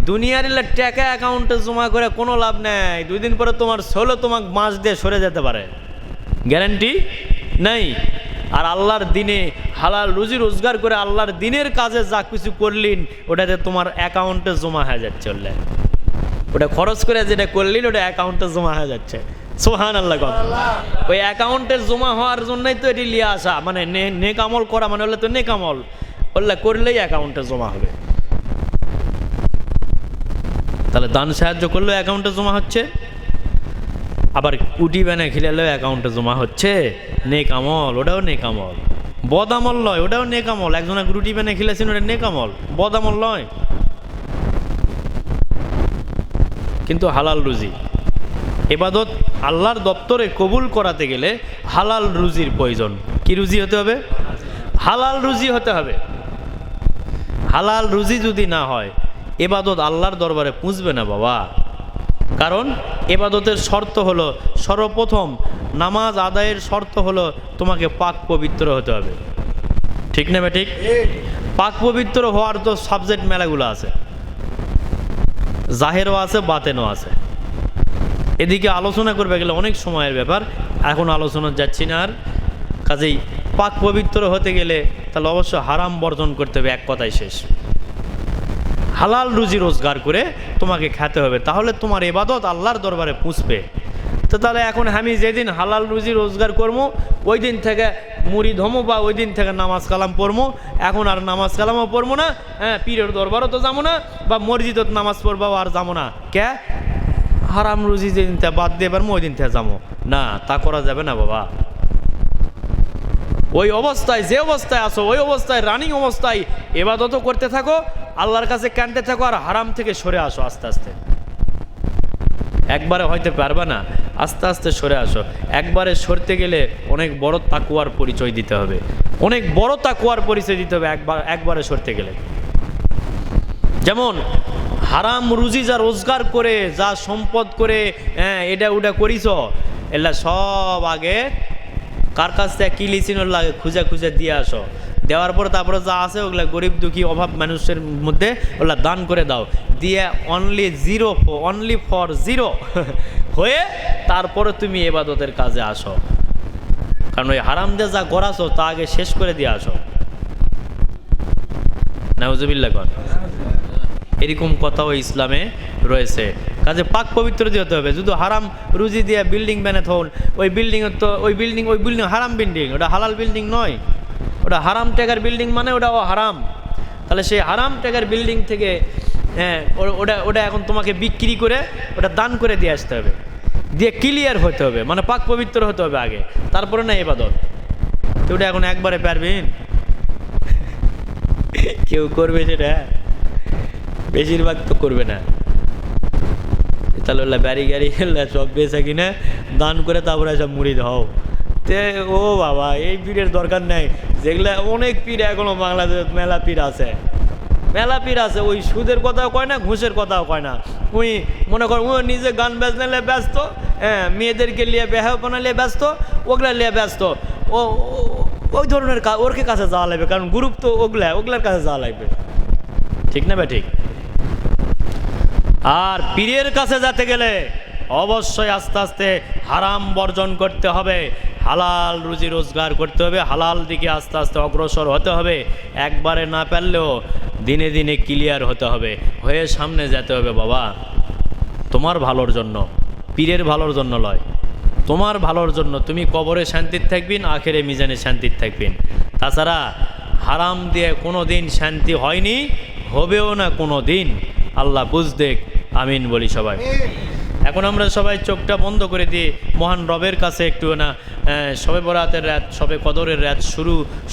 দুনিয়ার টাকা অ্যাকাউন্টে জমা করে কোনো লাভ নেই, 2 দিন পরে তোমার ষোলো তোমাকে বাঁশ দিয়ে সরে যেতে পারে, গ্যারান্টি নেই। আর আল্লাহর দিনে হালাল রুজি রোজগার করে আল্লাহর দিনের কাজে যা কিছু করলেন ওটাতে তোমার অ্যাকাউন্টে জমা হয়ে যাচ্ছে, ওটা খরচ করে যেটা করলেন ওটা অ্যাকাউন্টে জমা হয়ে যাচ্ছে। সুবহানাল্লাহ। ওই অ্যাকাউন্টে জমা হওয়ার জন্যই তো এটি নিয়ে আসা, মানে নেক আমল করা মানে হলে তো নেক আমল বললে করলেই অ্যাকাউন্টে জমা হবে। তাহলে দান সাহায্য করলেও অ্যাকাউন্টে জমা হচ্ছে, আবার কুটি বেনে খিলালেও অ্যাকাউন্টে জমা হচ্ছে। নেক আমল, ওটাও নেক আমল। বদ আমল নয়, ওটাও নেক আমল। একজনে রুটি বেনে খিলেছেন, ওটা নেক আমল, বদ আমল নয়। কিন্তু হালাল রুজি ইবাদত আল্লাহর দপ্তরে কবুল করাতে গেলে হালাল রুজির প্রয়োজন। কি রুজি হতে হবে? হালাল রুজি হতে হবে। হালাল রুজি যদি না হয় ইবাদত আল্লাহর দরবারে পৌঁছবে না বাবা। কারণ ইবাদতের শর্ত হলো, সর্বপ্রথম নামাজ আদায়ের শর্ত হলো তোমাকে পাক পবিত্র হতে হবে। ঠিক না ঠিক? পাক পবিত্র হওয়ার তো সাবজেক্ট মেলাগুলো আছে, জাহেরও আছে, বাতেনও আছে। এদিকে আলোচনা করবে গেলে অনেক সময়ের ব্যাপার, এখন আলোচনা যাচ্ছি না আর। কাজেই পাক পবিত্র হতে গেলে তাহলে অবশ্য হারাম বর্জন করতে হবে, এক কথাই শেষ। হালাল রুজি রোজগার করে তোমাকে খেতে হবে, তাহলে তোমার ইবাদত আল্লাহর দরবারে পৌঁছবে। তো তাহলে এখন আমি যেদিন হালাল রুজি রোজগার করবো ওই দিন থেকে মুড়ি ধমো বা ওই দিন থেকে নামাজ কালাম পড়বো, এখন আর নামাজ কালামও পড়বো না, হ্যাঁ পীরের দরবারও তো যাবো না, বা মসজিদত নামাজ পড়বাও আর যাবো না। কে? হারাম রুজি যেদিন থেকে বাদ দিয়ে পারবো ওই দিন থেকে যাবো না, তা করা যাবে না বাবা। ওই অবস্থায়, যে অবস্থায় আসো ওই অবস্থায়, রানিং অবস্থায় ইবাদতও করতে থাকো, আল্লাহর কাছে কাঁদতে থাকো, আর হারাম থেকে সরে আসো আস্তে আস্তে। একবারে হয়তো পারবে না, আস্তে আস্তে সরে আসো। একবারে সরতে গেলে অনেক বড় তাকওয়ার পরিচয় দিতে হবে, অনেক বড় তাকওয়ার পরিচয় দিতে হবে একবারে সরতে গেলে। যেমন হারাম রুজি যা রোজগার করে, যা সম্পদ করে, হ্যাঁ এটা ওটা করিস, এলা সব আগে কার কাছ থেকে কি লিচিন লাগে খুঁজে খুঁজে দিয়ে আসো। দেওয়ার পর তারপরে যা আছে ওগুলা গরিব দুঃখী অভাব মানুষের মধ্যে ওগুলা দান করে দাও, দিয়ে অনলি ফর জিরো হয়ে তারপরে তুমি ইবাদতের কাজে আসো। কারণ ওই হারাম দিয়ে যা গড়াছো তা আগে শেষ করে দিয়ে আসো। নাউজুবিল্লাহ কর। এরকম কথাও ইসলামে রয়েছে। কাজে পাক পবিত্র দিয়ে হতে হবে। যদি হারাম রুজি দিয়ে বিল্ডিং বানাতে হন, ওই বিল্ডিংয়ের তো ওই বিল্ডিং হারাম বিল্ডিং, ওটা হালাল বিল্ডিং নয়, ওটা হারাম টাকার বিল্ডিং, মানে ওটাও হারাম। তাহলে সেই হারাম টাকার বিল্ডিং থেকে হ্যাঁ ওটা এখন তোমাকে বিক্রি করে ওটা দান করে দিয়ে আসতে হবে, দিয়ে ক্লিয়ার হতে হবে, মানে পাক পবিত্র হতে হবে আগে, তারপরে না ইবাদত। তো ওটা এখন একবারে পারবেন? কেউ করবে সেটা? বেশিরভাগ তো করবে না। তাহলে ওলা বাড়ি গাড়ি সব বেচা কিনে দান করে তারপরে সব মুড়ি দাও। তে ও বাবা, এই পীরের দরকার নেই। যেগুলা অনেক পীর এখনো বাংলাদেশে মেলা পীর আছে, মেলা পীর আছে। ওই সুদের কথাও কয় না, ঘুষের কথাও কয় না। ওই মনে কর ও নিজে গান বেচলে ব্যস্ত, হ্যাঁ মেয়েদেরকে নিয়ে বেহাপনা নিয়ে ব্যস্ত, ওগুলা নিয়ে ব্যস্ত। ও ওই ধরনের ওর কাছে যাওয়া লাগবে, কারণ গ্রুপ তো ওগুলার কাছে যাওয়া লাগবে। ঠিক না ঠিক? আর পীরের কাছে যেতে গেলে অবশ্যই আস্তে আস্তে হারাম বর্জন করতে হবে, হালাল রুজি রোজগার করতে হবে, হালাল দিকে আস্তে আস্তে অগ্রসর হতে হবে। একবারে না পারলেও দিনে দিনে ক্লিয়ার হতে হবে, হয়ে সামনে যেতে হবে বাবা। তোমার ভালোর জন্য, পীরের ভালোর জন্য নয়, তোমার ভালোর জন্য। তুমি কবরে শান্তির থাকবেন, আখেরে মিজানে শান্তির থাকবেন। তাছাড়া হারাম দিয়ে কোনো দিন শান্তি হয়নি, হবেও না কোনো দিন। আল্লাহ বুঝ দেখ, আমিন বলি সবাই। এখন আমরা সবাই চোখটা বন্ধ করে দিয়ে মহান রবের কাছে একটু না সবে বরাতের রাত, সবে কদরের রাত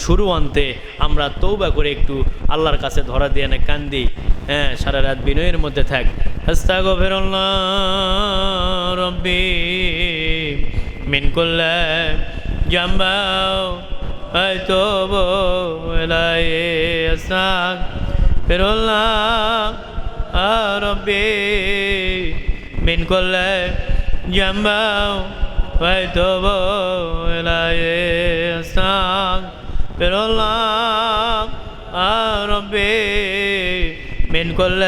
শুরু আনতে আমরা তৌবা করে একটু আল্লাহর কাছে ধরা দিয়ে না কান্দি। হ্যাঁ, সারা রাত বিনয়ের মধ্যে থাক। আস্তাগফিরুল্লাহ রব্বি মিন কুল্লি জামবা আতুবু ইলাইহি আস্তাগফিরুল্লাহ রব্বি মিন কুল্লি জামবা وأتوب إليه أستغفر الله ربي من كل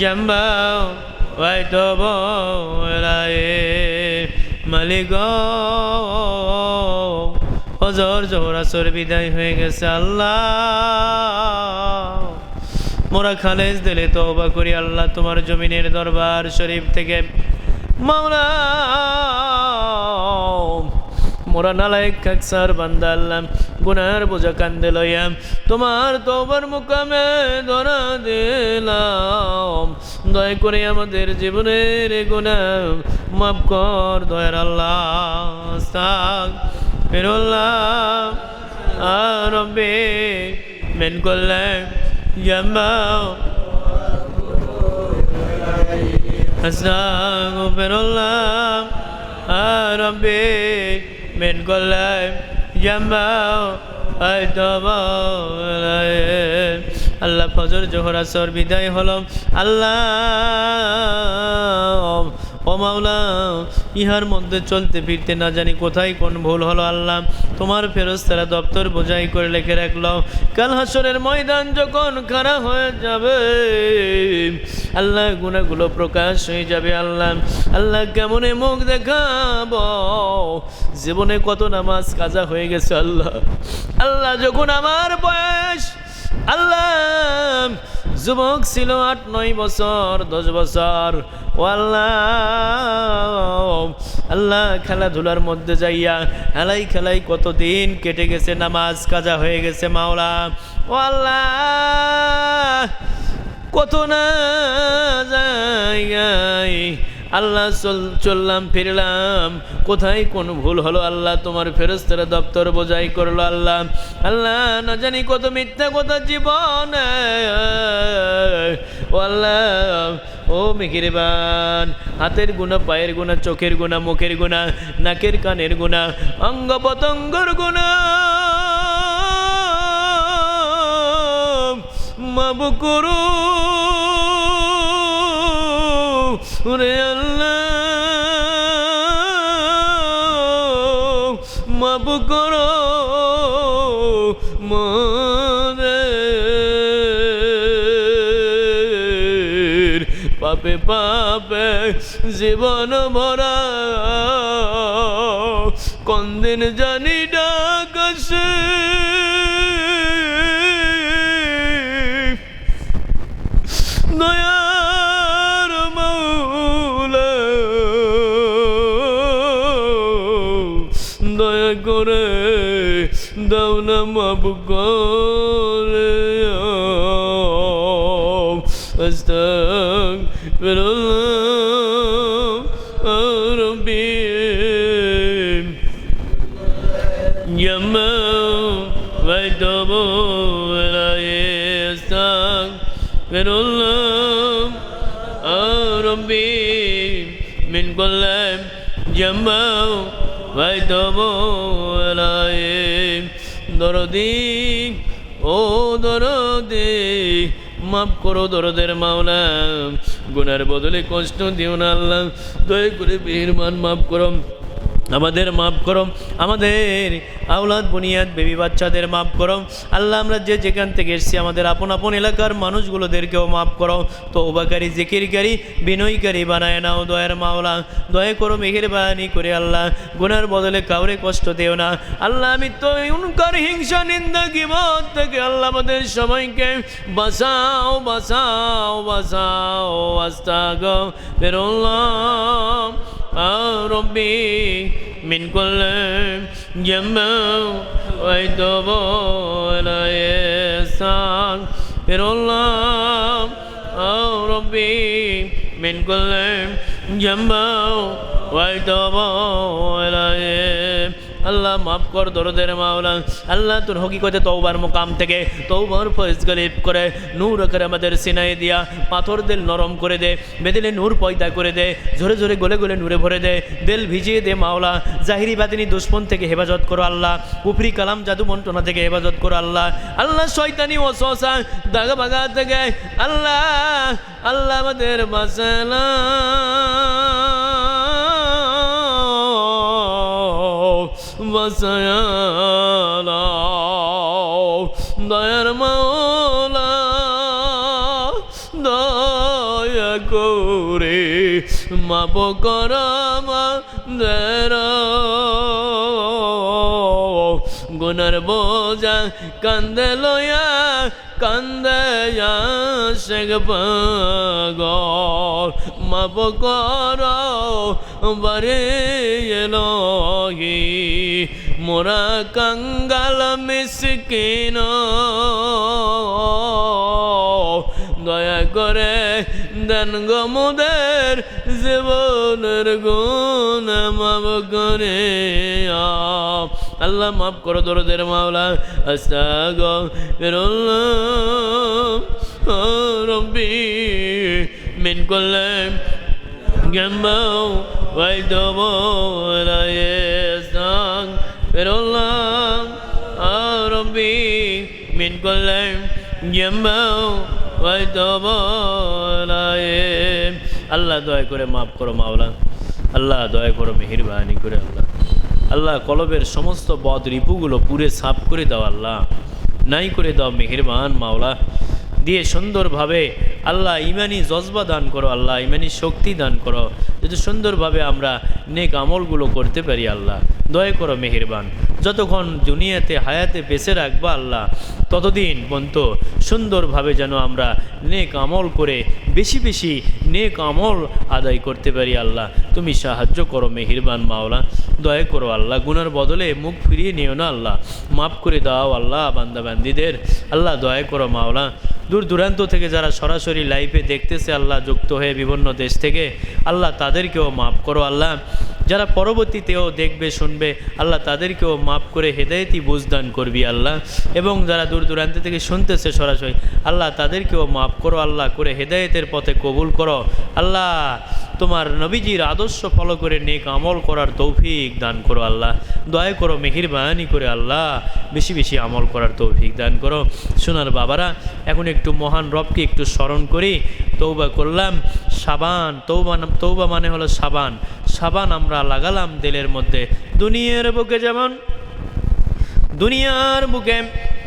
ذنب وأتوب إليه মালিক হজর জোহর আসর বিদায় হয়ে গেছে আল্লাহ মোরা খালেজ দিলে তওবা করি আল্লাহ তোমার জমিনের দরবার শরীফ থেকে মাওলা মোরা নালায়েক কাকসার বান্দা আল্লাহ গুনার বোঝা কান্দে লইয়া তোমার তওবার মুকামে ধরা দিলাম দয়া করে আমাদের জীবনের গুনাহ মাফ কর দয়ার আল্লাহ আস্তাগফিরুল্লাহ রব্বি মিন কুল্লি যামবি আস্তাগফিরুল্লাহ রব্বি মিন কুল্লি যামবি আতওবা ইলাইহি আল্লাহ ফজর জোহর আসর বিদায় হলো আল্লাহ ও মাওলা ইহার মধ্যে চলতে ফিরতে না জানি কোথায় কোন ভুল হলো আল্লাহ তোমার ফেরেশতারা দপ্তর বোঝাই করে লিখে রাখলো কাল হাসরের ময়দান যখন খাড়া হয়ে যাবে আল্লাহ গুনাহগুলো প্রকাশ হয়ে যাবে আল্লাহ আল্লাহ কেমনে মুখ দেখাবো জীবনে কত নামাজ কাজা হয়ে গেছে আল্লাহ আল্লাহ যখন আমার বয়স আল্লাহ যুবক ছিল 8-9 বছর 10 বছর ও আল্লাহ আল্লাহ খেলাধুলার মধ্যে যাইয়া হেলাই খেলাই কতদিন কেটে গেছে নামাজ কাজা হয়ে গেছে মাওলা ও আল্লাহ কত না জায়গায় আল্লাহ চললাম ফিরলাম কোথায় কোন ভুল হলো আল্লাহ তোমার ফেরেশতারা দপ্তর বোঝাই করলো আল্লাহ আল্লাহ না জানি কত মিথ্যা কথা জীবন ও আল্লাহ ও মেহেরবান হাতের গুনাহ পায়ের গুনাহ চোখের গুনাহ মুখের গুনাহ নাকের কানের গুনাহ অঙ্গ পতঙ্গর গুনাহ মাফ করো রে আল্লাহ মাফ করো মোদের পাপে পাপে জীবন ভরা কোন দিন জানি ডাক আসে দয়ার মাওলা দয়া করে দাও না মাফ করে আস্তাগফিরুল্লাহ রব্বি যামবি ওয়া আতওবা ইলাইহি আস্তাগফিরুল্লাহ রব্বি মিন কুল্লি যামবি ওয়া আতওবা ইলাইহি দরদি ও দরদি মাফ করো দরদের মাওলা গুনার বদলে কষ্ট দিও না আল্লাহ দয়া করে মেহেরবান মাফ করো আমাদের মাফ করো আমাদের আওলাদ বুনিয়াদ বেবি বাচ্চাদের মাফ করো আল্লাহ আমরা যে যেখান থেকে এসেছি আমাদের আপন আপন এলাকার মানুষগুলোদেরকেও মাফ করো তওবাকারী জিকিরকারী বিনয়কারী বানায় নাও দয়ার মাওলা দয়া করো মেহেরবানি করে আল্লাহ গুনার বদলে কাউরে কষ্ট দিও না আল্লাহ আমি তো উনকার হিংসা নিন্দা গীবত থেকে আল্লাহ আমাদের সবাইকে বাঁচাও বাঁচাও বাঁচাও আস্তাগফিরুল্লাহ রব্বি মিন কুল্লি যামবি ওয়া আতওবা ইলাইহি আস্তাগফিরুল্লাহ রব্বি মিন কুল্লি যামবি ওয়া আতওবা ইলাইহি আল্লাহ মাফ কর দরদের মাওলা আল্লাহ তোর হকিকতে তওবার মুকাম থেকে তওবার ফয়েজ গলিব করে নূর করে আমাদের সিনায় দিয়া পাথর দিল নরম করে দে বেদিলে নূর পয়দা করে দে জোরে জোরে গলে গলে নূরে ভরে দে দিল ভিজিয়ে দে মাওলা জাহিরি বাতিনি দুশমন থেকে হেফাজত করো আল্লাহ কুফরি কালাম জাদু মন্ত্রণা থেকে হেফাজত করো আল্লাহ আল্লাহ শয়তানি ওয়াসওয়াসা দাগা বাগা থেকে আল্লাহ আল্লাহ আমাদের বাঁচানা বাঁচায়া নাও দয়ার মাওলা দয়া করে মাপ করামা দেরা গুনার বোঝা কান্দে লয়া কান্দে শেখ পাগল মাপ কর বারে এলহি মোরা কাঙ্গাল মিসকিন দয়া করে দেন গো মোদের জীবনের গুণ মাফ করে আল্লাহ মাফ করো দরদের মাওলা আস্তাগফিরুল্লাহ রব্বি মিন কুল্লি যামবি ওয়া তুবু ইলাইহি আস্তাগফিরুল্লাহ রব্বি মিন কুল্লি যামবি ওয়া তুবু ইলাইহি আল্লাহ দয়া করে মাফ করো মাওলা আল্লাহ দয়া করো মেহেরবানি করে আল্লাহ আল্লাহ কলবের সমস্ত বদ রিপুগুলো পুরে সাফ করে দাও আল্লাহ নাই করে দাও মেহেরবান মাওলা দিয়ে সুন্দরভাবে আল্লাহ ইমানি জজবা দান করো আল্লাহ ইমানি শক্তি দান করো যাতে সুন্দরভাবে আমরা নেক আমলগুলো করতে পারি আল্লাহ দয়া করো মেহেরবান যতক্ষণ দুনিয়াতে হায়াতে বেঁচে রাখবা আল্লাহ ততদিন পর্যন্ত সুন্দরভাবে যেন আমরা নেক আমল করে বেশি বেশি নেক আমল আদায় করতে পারি আল্লাহ তুমি সাহায্য করো মেহেরবান মাওলা দয়া করো আল্লাহ গুনার বদলে মুখ ফিরিয়ে নিও না আল্লাহ মাফ করে দাও আল্লাহ বান্দাবান্দিদের আল্লাহ দয়া করো মাওলা দূর দূরান্ত থেকে যারা সরাসরি লাইভে দেখতেছে আল্লাহ যুক্ত হয়ে বিভিন্ন দেশ থেকে আল্লাহ তাদেরকেও মাফ করো আল্লাহ যারা পরবর্তীতেও দেখবে শুনবে আল্লাহ তাদেরকেও মাফ করে হেদায়েতি বুঝদান করবি আল্লাহ এবং যারা দূর দূরান্ত থেকে শুনতেছে সরাসরি আল্লাহ তাদেরকেও মাফ করো আল্লাহ করে হেদায়েতের পথে কবুল করো আল্লাহ তোমার নবীজির আদর্শ ফলো করে নেক আমল করার তৌফিক দান করো আল্লাহ দয়া করো মেহেরবানি করে আল্লাহ বেশি বেশি আমল করার তৌফিক দান করো সোনার বাবারা এখন একটু মহান রবকে একটু স্মরণ করি তৌবা করলাম সাবান তৌবা মানে হলো সাবান সাবান আমরা লাগালাম দিলের মধ্যে দুনিয়ার বুকে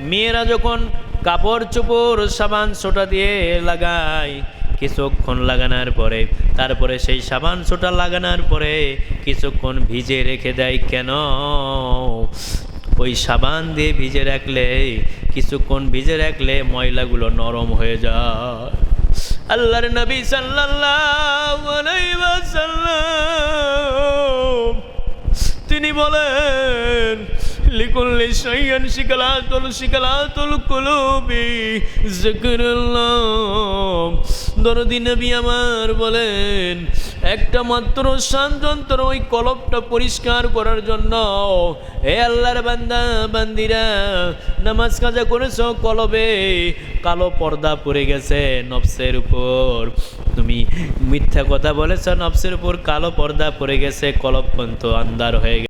মেয়েরা যখন কাপড় চোপড় সাবান সোটা দিয়ে লাগায় কিছুক্ষণ লাগানোর পরে তারপরে সেই সাবান সোটা লাগানোর পরে কিছুক্ষণ ভিজে রেখে দেয় কেন ওই সাবান দিয়ে ভিজে রাখলে কিছুক্ষণ ভিজে রাখলে ময়লাগুলো নরম হয়ে যায় আল্লাহর নবী সাল্লাল্লাহু আলাইহি ওয়াসাল্লাম তিনি বলেন লিকুল্লি শাইইন শিকালাতুল কুলুবি যিকরুল্লাহ দরদি নবী আমার বলেন একটা মাত্র শানযন্ত্র ওই কলবটা পরিষ্কার করার জন্য হে আল্লাহর বান্দা বান্দিরা নামাজ কাজা করেছো কলবে কালো পর্দা পড়ে গেছে নফসের উপর তুমি মিথ্যা কথা বলেছ নফসের উপর কালো পর্দা পড়ে গেছে কলব পর্যন্ত আন্ধার হয়ে গেছে